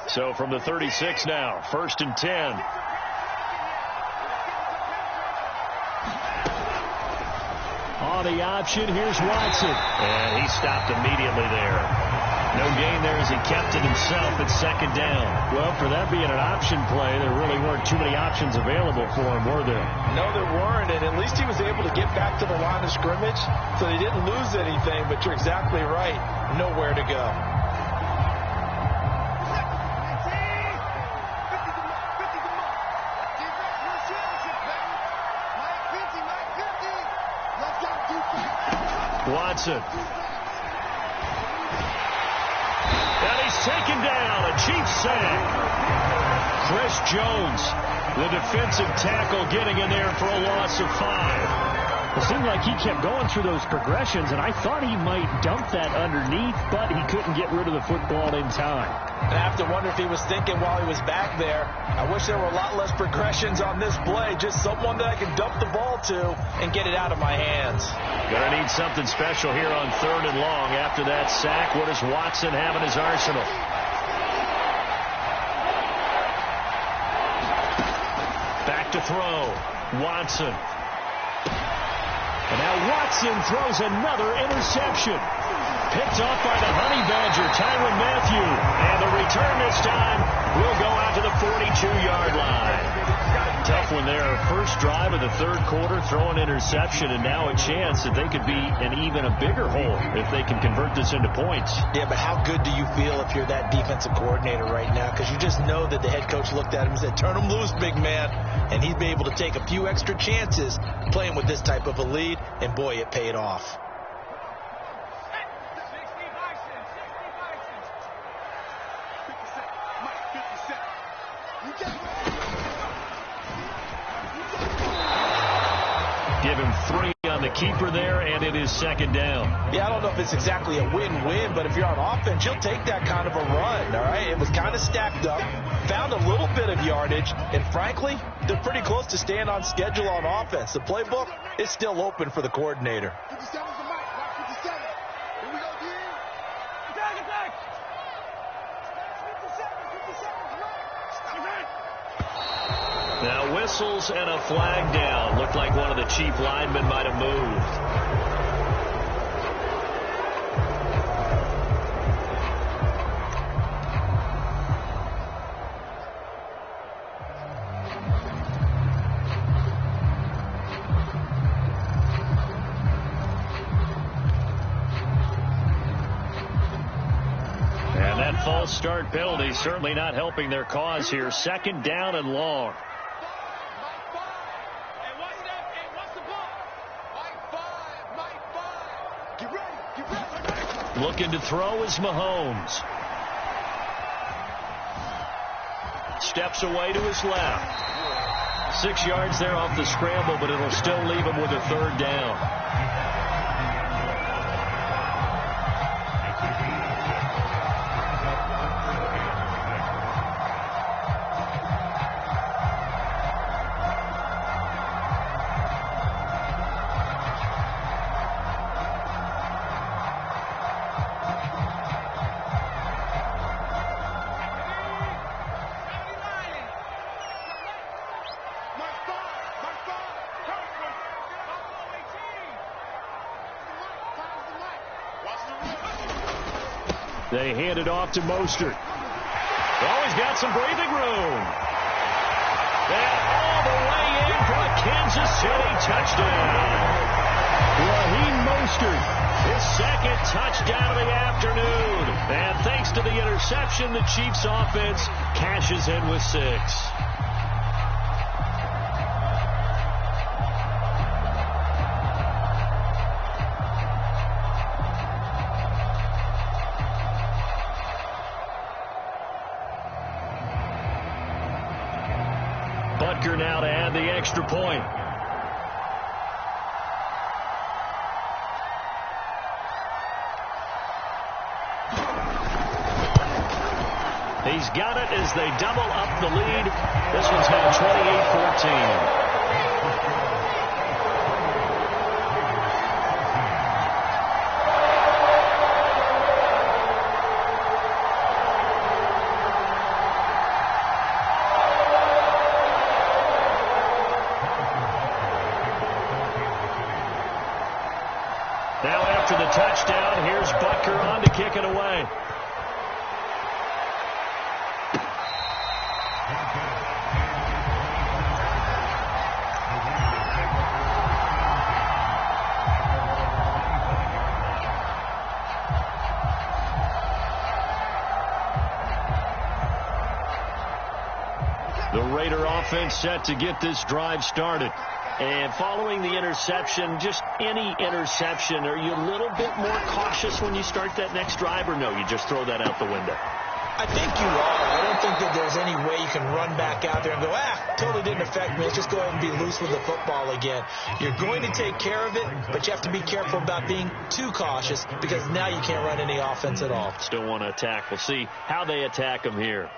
So from the 36 now, 1st and 10. On the option, here's Watson. And he stopped immediately there. No gain there as he kept it himself at 2nd down. Well, for that being an option play, there really weren't too many options available for him, were there? No, there weren't, and at least he was able to get back to the line of scrimmage, so he didn't lose anything, but you're exactly right. Nowhere to go. Watson. And he's taken down. A Chiefs sack. Chris Jones, the defensive tackle, getting in there for a loss of 5. It seemed like he kept going through those progressions, and I thought he might dump that underneath, but he couldn't get rid of the football in time. And I have to wonder if he was thinking while he was back there, I wish there were a lot less progressions on this play, just someone that I can dump the ball to and get it out of my hands. Gonna need something special here on 3rd and long after that sack. What does Watson have in his arsenal? Back to throw. Watson. And now Watson throws another interception. Picked off by the Honey Badger, Tyrann Mathieu. And the return this time will go out to the 42-yard line. Tough one there. First drive of the 3rd quarter, throw an interception, and now a chance that they could be in even a bigger hole if they can convert this into points. Yeah, but how good do you feel if you're that defensive coordinator right now? Because you just know that the head coach looked at him and said, turn him loose, big man. And he'd be able to take a few extra chances playing with this type of a lead, and boy, it paid off. Give him 3 on the keeper there, and it is 2nd down. Yeah, I don't know if it's exactly a win-win, but if you're on offense, you'll take that kind of a run, all right? It was kind of stacked up, found a little bit of yardage, and frankly, they're pretty close to staying on schedule on offense. The playbook is still open for the coordinator. 57's the mic, right? 57. Here we go, D. Attack! 57's right. Now whistles and a flag down. Looked like one of the Chief linemen might have moved. And that false start penalty certainly not helping their cause here. 2nd down and long. Looking to throw is Mahomes. Steps away to his left. 6 yards there off the scramble, but it'll still leave him with a 3rd down. They hand it off to Mostert. Oh, he's got some breathing room. And all the way in for a Kansas City touchdown. Raheem Mostert, his second touchdown of the afternoon. And thanks to the interception, the Chiefs offense cashes in with 6. Butker now to add the extra point. He's got it as they double up the lead. This one's now 28-14. Now after the touchdown, here's Butker on to kick it away. The Raider offense set to get this drive started. And following the interception, just any interception, are you a little bit more cautious when you start that next drive, or no, you just throw that out the window? I think you are. I don't think that there's any way you can run back out there and go, totally didn't affect me. Let's just go ahead and be loose with the football again. You're going to take care of it, but you have to be careful about being too cautious because now you can't run any offense at all. Still want to attack. We'll see how they attack them here.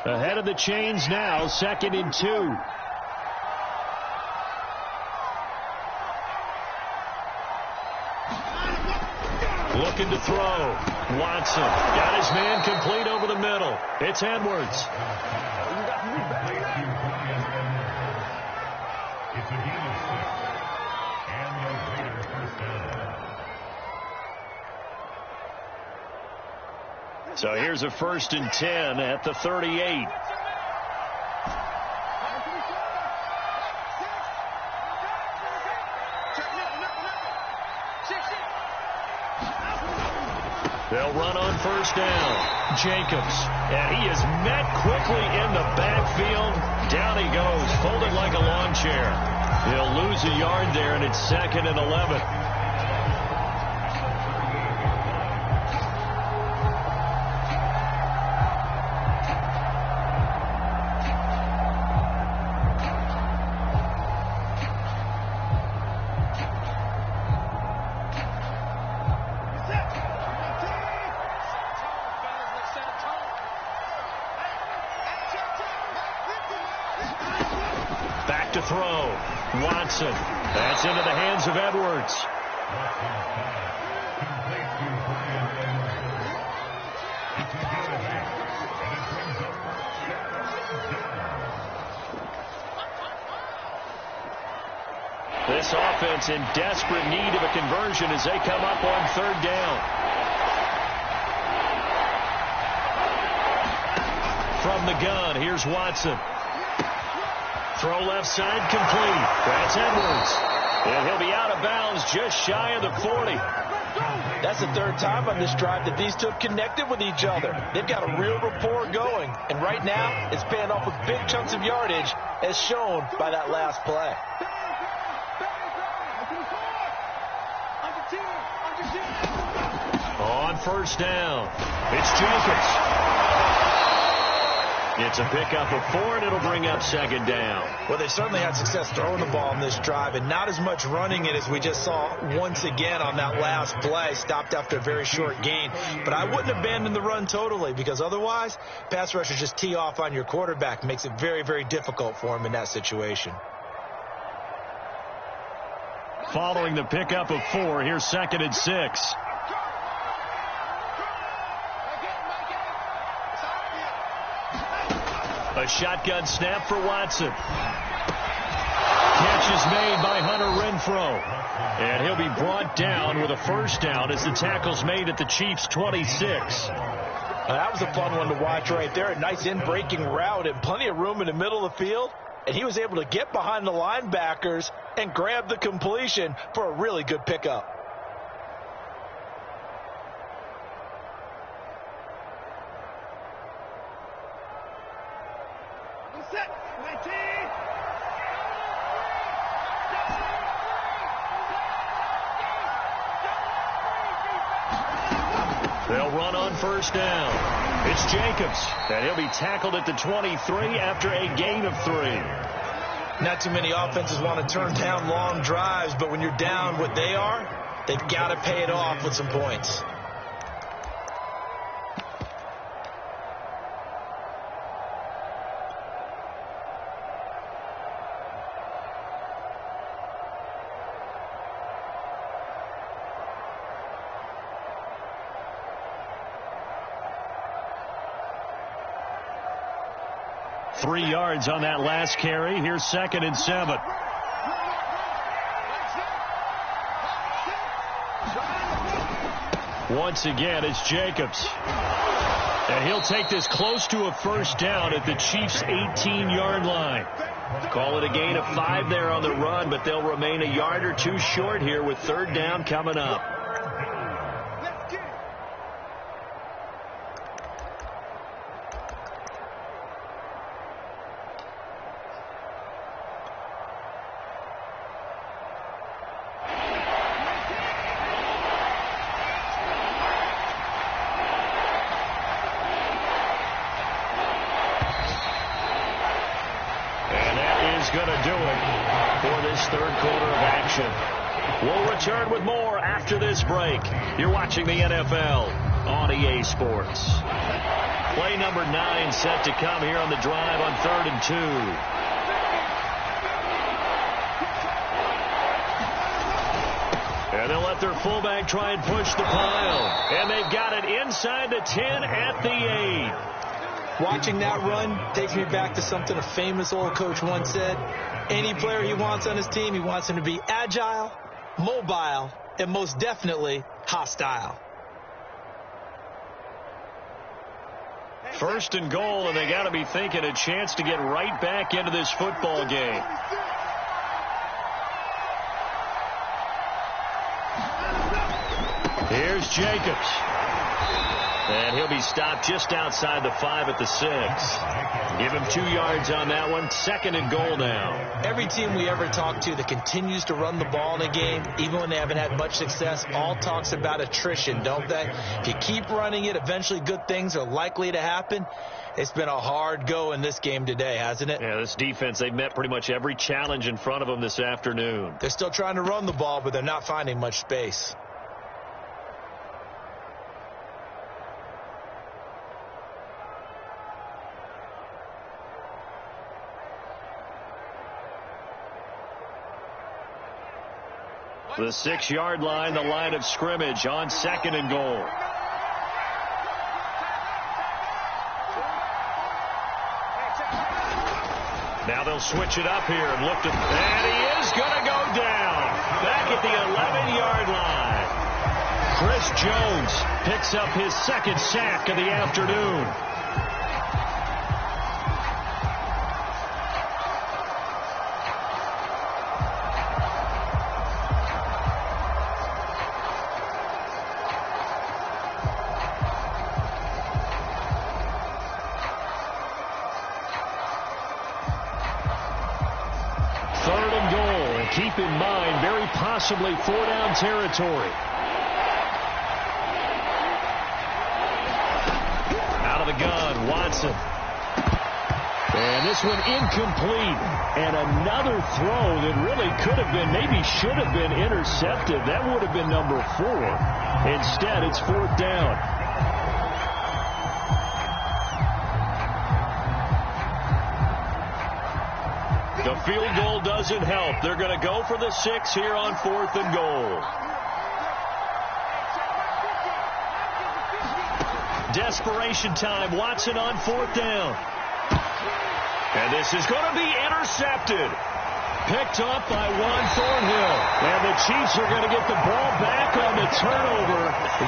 Ahead of the chains now, 2nd and 2. Looking to throw. Watson got his man complete over the middle. It's Edwards. It's a gain of 6. And the Raiders first down. So here's a 1st and 10 at the 38. They'll run on 1st down. Jacobs. And he is met quickly in the backfield. Down he goes, folded like a lawn chair. He'll lose a yard there, and it's 2nd and 11. To throw. Watson. That's into the hands of Edwards. This offense in desperate need of a conversion as they come up on 3rd down. From the gun, here's Watson. Throw left side complete. That's Edwards. And he'll be out of bounds just shy of the 40. That's the 3rd time on this drive that these two have connected with each other. They've got a real rapport going. And right now, it's paying off with big chunks of yardage as shown by that last play. On 1st down, it's Jacobs. It's a pickup of 4, and it'll bring up second down. Well, they certainly had success throwing the ball on this drive, and not as much running it as we just saw once again on that last play. Stopped after a very short gain. But I wouldn't abandon the run totally, because otherwise, pass rushers just tee off on your quarterback. Makes it very, very difficult for him in that situation. Following the pickup of 4, here's 2nd and 6. A shotgun snap for Watson. Catch is made by Hunter Renfrow. And he'll be brought down with a first down as the tackle's made at the Chiefs' 26. That was a fun one to watch right there. A nice in-breaking route and plenty of room in the middle of the field. And he was able to get behind the linebackers and grab the completion for a really good pickup. They'll run on first down. It's Jacobs, and he'll be tackled at the 23 after a gain of 3. Not too many offenses want to turn down long drives, but when you're down what they are, they've got to pay it off with some points. Three yards on that last carry. Here's 2nd and 7. Once again, it's Jacobs. And he'll take this close to a first down at the Chiefs' 18-yard line. Call it a gain of 5 there on the run, but they'll remain a yard or 2 short here with 3rd down coming up. Going to do it for this 3rd quarter of action. We'll return with more after this break. You're watching the NFL on EA Sports. Play number 9 set to come here on the drive on 3rd and 2. And they'll let their fullback try and push the pile. And they've got it inside the 10 at the 8. Watching that run takes me back to something a famous old coach once said. Any player he wants on his team, he wants him to be agile, mobile, and most definitely hostile. 1st and goal, and they got to be thinking a chance to get right back into this football game. Here's Jacobs. And he'll be stopped just outside the 5 at the 6. Give him 2 yards on that one. 2nd and goal now. Every team we ever talk to that continues to run the ball in a game, even when they haven't had much success, all talks about attrition, don't they? If you keep running it, eventually good things are likely to happen. It's been a hard go in this game today, hasn't it? Yeah, this defense, they've met pretty much every challenge in front of them this afternoon. They're still trying to run the ball, but they're not finding much space. The 6-yard line, the line of scrimmage on 2nd and goal. Now they'll switch it up here and look to, and he is going to go down back at the 11-yard line. Chris Jones picks up his 2nd sack of the afternoon. Keep in mind, very possibly 4-down territory. Out of the gun, Watson. And this one incomplete. And another throw that really could have been, maybe should have been intercepted. That would have been number 4. Instead, it's 4th down. The field goal doesn't help. They're going to go for the 6 here on 4th and goal. Desperation time. Watson on 4th down. And this is going to be intercepted. Picked off by Juan Thornhill. And the Chiefs are going to get the ball back on the turnover.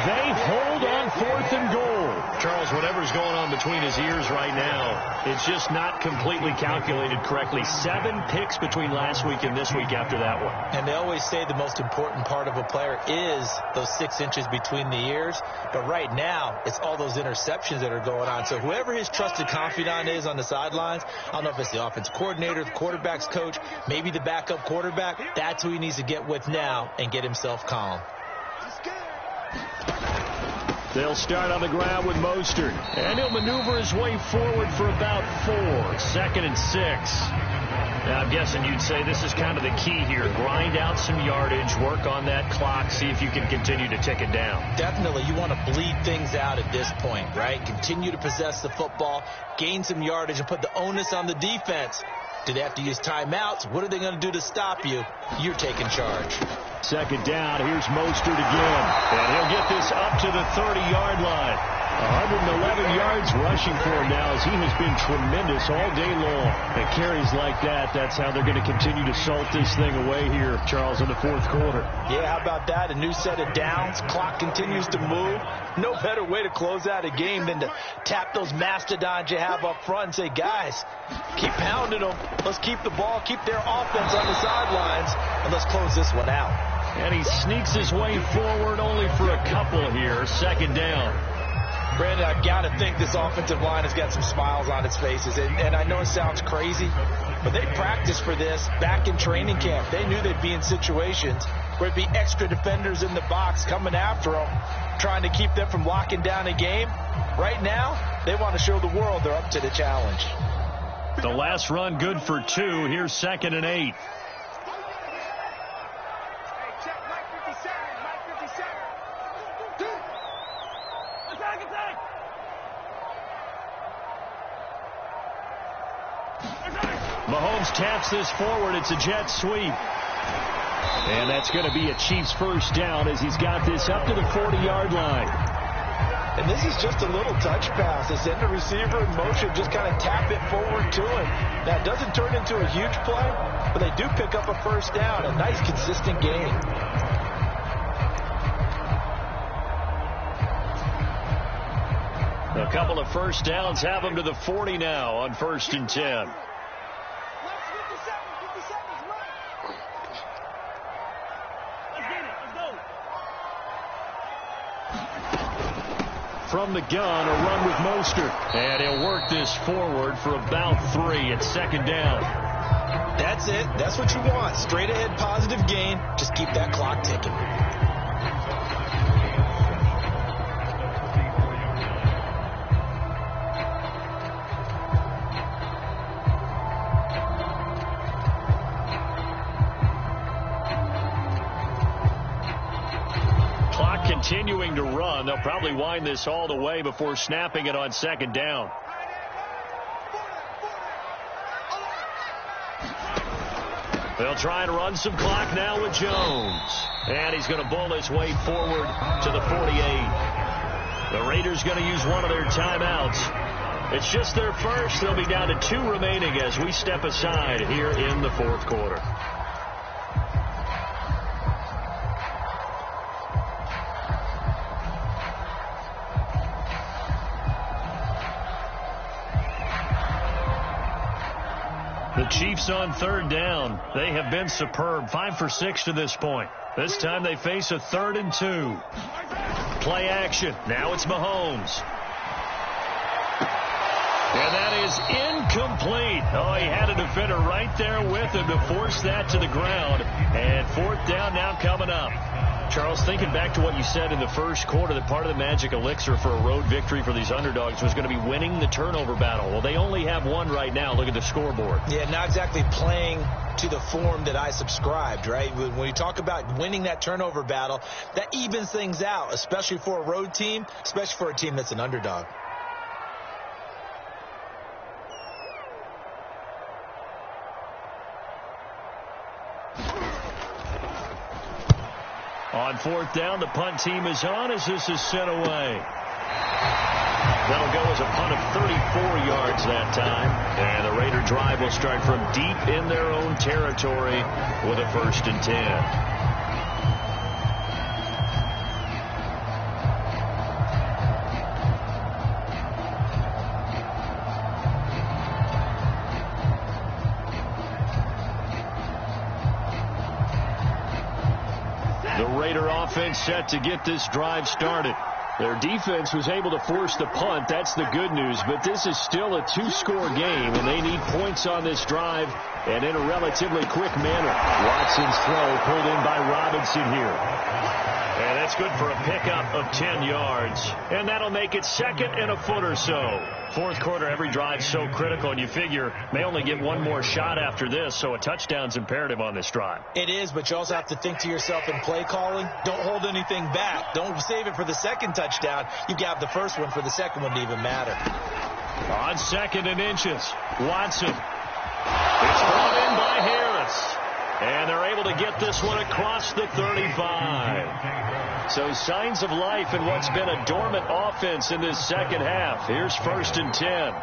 They hold on 4th and goal. Charles, whatever's going on between his ears right now, it's just not completely calculated correctly. 7 picks between last week and this week after that one. And they always say the most important part of a player is those 6 inches between the ears. But right now, it's all those interceptions that are going on. So whoever his trusted confidant is on the sidelines, I don't know if it's the offensive coordinator, the quarterback's coach, maybe the backup quarterback, that's who he needs to get with now and get himself calm. They'll start on the ground with Mostert. And he'll maneuver his way forward for about 4. 2nd and 6. Now, I'm guessing you'd say this is kind of the key here. Grind out some yardage, work on that clock, see if you can continue to tick it down. Definitely. You want to bleed things out at this point, right? Continue to possess the football, gain some yardage, and put the onus on the defense. Do they have to use timeouts? What are they going to do to stop you? You're taking charge. 2nd down. Here's Mostert again. And he'll get this up to the 30-yard line. 111 yards rushing for him now as he has been tremendous all day long. And carries like that, that's how they're going to continue to salt this thing away here, Charles, in the 4th quarter. Yeah, how about that? A new set of downs. Clock continues to move. No better way to close out a game than to tap those mastodons you have up front and say, guys, keep pounding them. Let's keep the ball, keep their offense on the sidelines, and let's close this one out. And he sneaks his way forward only for a couple here. 2nd down. Brandon, I've got to think this offensive line has got some smiles on its faces. And I know it sounds crazy, but they practiced for this back in training camp. They knew they'd be in situations where it'd be extra defenders in the box coming after them, trying to keep them from locking down a game. Right now, they want to show the world they're up to the challenge. The last run good for 2. Here's 2nd and 8. Mahomes taps this forward. It's a jet sweep. And that's going to be a Chiefs 1st down as he's got this up to the 40-yard line. And this is just a little touch pass. They send the receiver in motion, just kind of tap it forward to him. That doesn't turn into a huge play, but they do pick up a 1st down. A nice, consistent gain. A couple of 1st downs have them to the 40 now on 1st and 10. From the gun, a run with Mostert. And he'll work this forward for about 3. It's 2nd down. That's it. That's what you want. Straight ahead positive gain. Just keep that clock ticking. Continuing to run. They'll probably wind this all the way before snapping it on 2nd down. They'll try and run some clock now with Jones. And he's going to bull his way forward to the 48. The Raiders going to use one of their timeouts. It's just their first. They'll be down to 2 remaining as we step aside here in the 4th quarter. The Chiefs on 3rd down. They have been superb. 5 for 6 to this point. This time they face a 3rd and 2. Play action. Now it's Mahomes. And that is incomplete. Oh, he had a defender right there with him to force that to the ground. And fourth down now coming up. Charles, thinking back to what you said in the first quarter, that part of the magic elixir for a road victory for these underdogs was going to be winning the turnover battle. Well, they only have one right now. Look at the scoreboard. Yeah, not exactly playing to the form that I subscribed, right? When you talk about winning that turnover battle, that evens things out, especially for a road team, especially for a team that's an underdog. On fourth down, the punt team is on as this is sent away. That'll go as a punt of 34 yards that time. And the Raider drive will start from deep in their own territory with a 1st and 10. Offense set to get this drive started. Their defense was able to force the punt. That's the good news. But this is still a 2-score game, and they need points on this drive and in a relatively quick manner. Watson's throw pulled in by Robinson here. And that's good for a pickup of 10 yards. And that'll make it 2nd and a foot or so. Fourth quarter, every drive's so critical, and you figure may only get one more shot after this, so a touchdown's imperative on this drive. It is, but you also have to think to yourself in play calling, don't hold anything back. Don't save it for the second touchdown. You have the first one for the second one to even matter. On 2nd and inches, Watson. It's brought in by Harris. And they're able to get this one across the 35. So signs of life in what's been a dormant offense in this second half. Here's 1st and 10.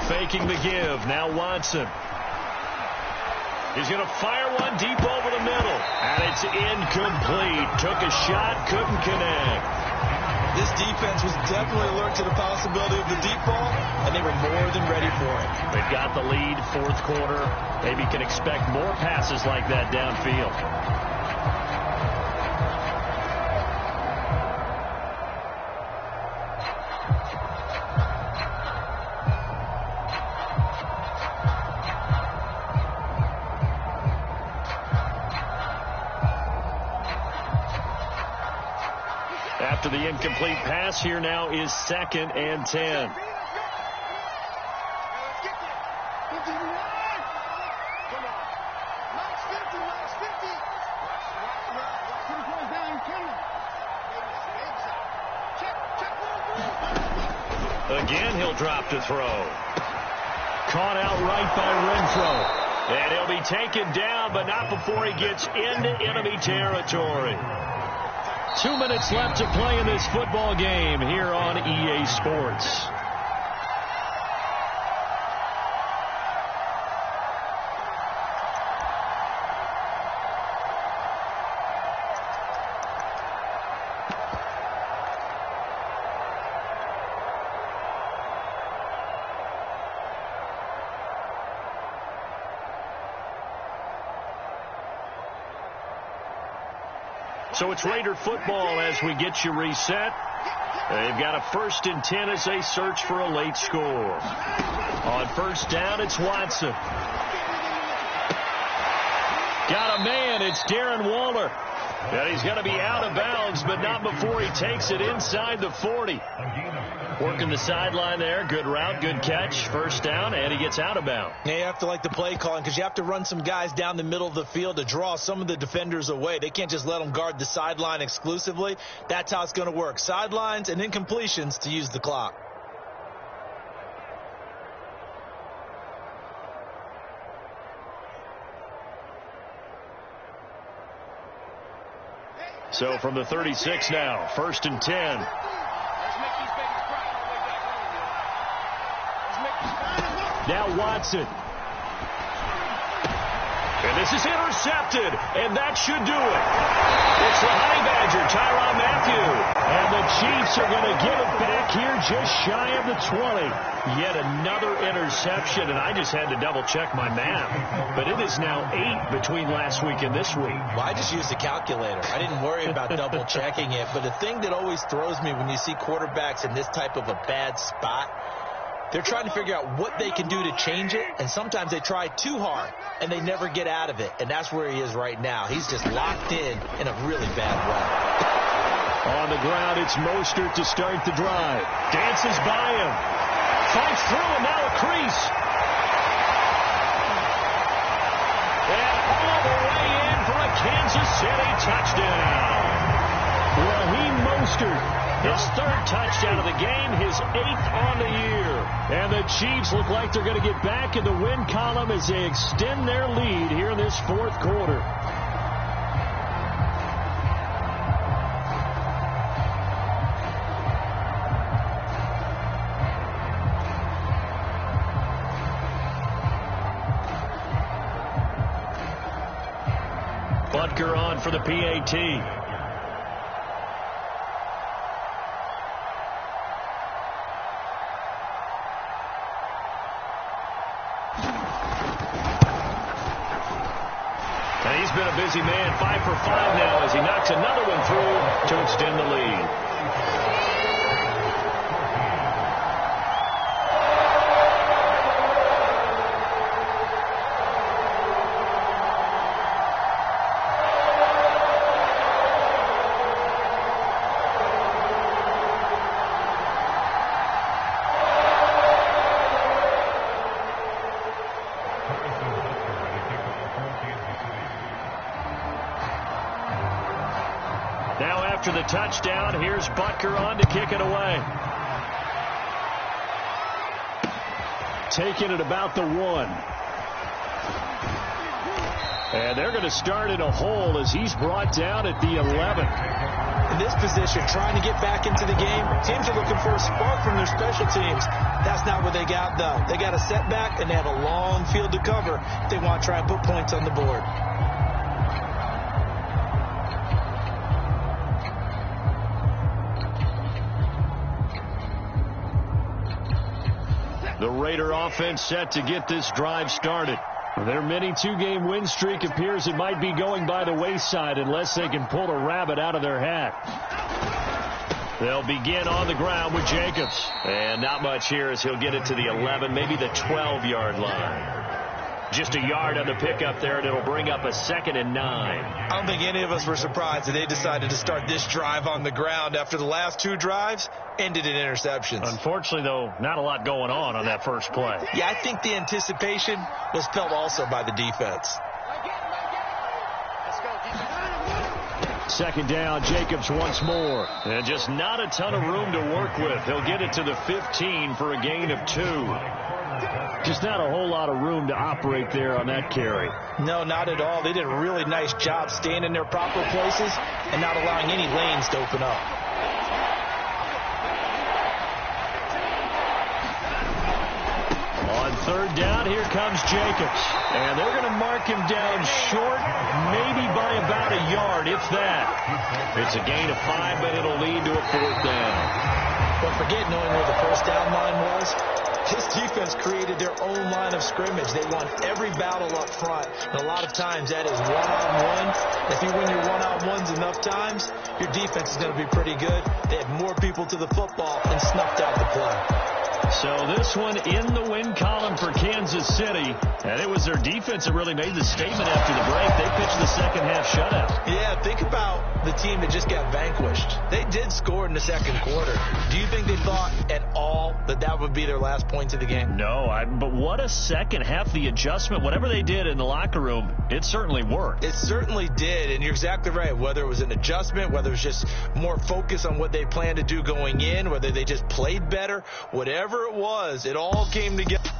Faking the give. Now Watson. He's going to fire one deep over the middle. And it's incomplete. Took a shot, couldn't connect. This defense was definitely alert to the possibility of the deep ball, and they were more than ready for it. They've got the lead, fourth quarter. Maybe can expect more passes like that downfield. After the incomplete pass, here now is 2nd and 10. Again, he'll drop to throw. Caught out right by Renfro. And he'll be taken down, but not before he gets into enemy territory. 2 minutes left to play in this football game here on EA Sports. So it's Raider football as we get you reset. They've got a 1st and 10 as they search for a late score. On 1st down, it's Watson. Got a man. It's Darren Waller. And he's going to be out of bounds, but not before he takes it inside the 40. Working the sideline there. Good route, good catch. 1st down, and he gets out of bounds. Yeah, you have to like the play calling because you have to run some guys down the middle of the field to draw some of the defenders away. They can't just let them guard the sideline exclusively. That's how it's going to work. Sidelines and incompletions to use the clock. So from the 36 now, 1st and 10. Now Watson. And this is intercepted, and that should do it. It's the Honey Badger, Tyrann Mathieu. And the Chiefs are going to give it back here just shy of the 20. Yet another interception, and I just had to double-check my math. But it is now 8 between last week and this week. Well, I just used a calculator. I didn't worry about double-checking it. But the thing that always throws me when you see quarterbacks in this type of a bad spot, They're trying to figure out what they can do to change it, and sometimes they try too hard, and they never get out of it, and that's where he is right now. He's just locked in a really bad way. On the ground, it's Mostert to start the drive. Dances by him. Fights through, and now a crease. And all the way in for a Kansas City touchdown. Raheem Mostert. His third touchdown of the game, his 8th on the year. And the Chiefs look like they're going to get back in the win column as they extend their lead here in this fourth quarter. Butker on for the PAT. He's been a busy man, 5 for 5 now as he knocks another one through to extend the lead. Now after the touchdown, here's Butker on to kick it away. Taking it about the 1. And they're going to start in a hole as he's brought down at the 11. In this position, trying to get back into the game, teams are looking for a spark from their special teams. That's not what they got, though. They got a setback, and they have a long field to cover if they want to try and put points on the board. The Raider offense set to get this drive started. Their mini 2-game win streak appears it might be going by the wayside unless they can pull a rabbit out of their hat. They'll begin on the ground with Jacobs. And not much here as he'll get it to the 11, maybe the 12-yard line. Just a yard on the pickup there, and it'll bring up a 2nd and 9. I don't think any of us were surprised that they decided to start this drive on the ground after the last 2 drives ended in interceptions. Unfortunately, though, not a lot going on that first play. Yeah, I think the anticipation was felt also by the defense. Second down, Jacobs once more. And just not a ton of room to work with. He'll get it to the 15 for a gain of 2. Just not a whole lot of room to operate there on that carry. No, not at all. They did a really nice job staying in their proper places and not allowing any lanes to open up. On third down, here comes Jacobs. And they're going to mark him down short, maybe by about a yard, if that. It's a gain of 5, but it'll lead to a 4th down. Don't forget, knowing where the first down line was, this defense created their own line of scrimmage. They won every battle up front. And a lot of times that is one-on-one. If you win your one-on-ones enough times, your defense is going to be pretty good. They had more people to the football and snuffed out the play. So this one in the win column for Kansas City. And it was their defense that really made the statement after the break. They pitched the second half shutout. Yeah, think about the team that just got vanquished. They did score in the second quarter. Do you think they thought at all that that would be their last point of the game? No, but what a second half. The adjustment, whatever they did in the locker room, it certainly worked. It certainly did, and you're exactly right. Whether it was an adjustment, whether it was just more focus on what they planned to do going in, whether they just played better, whatever it was, it all came together.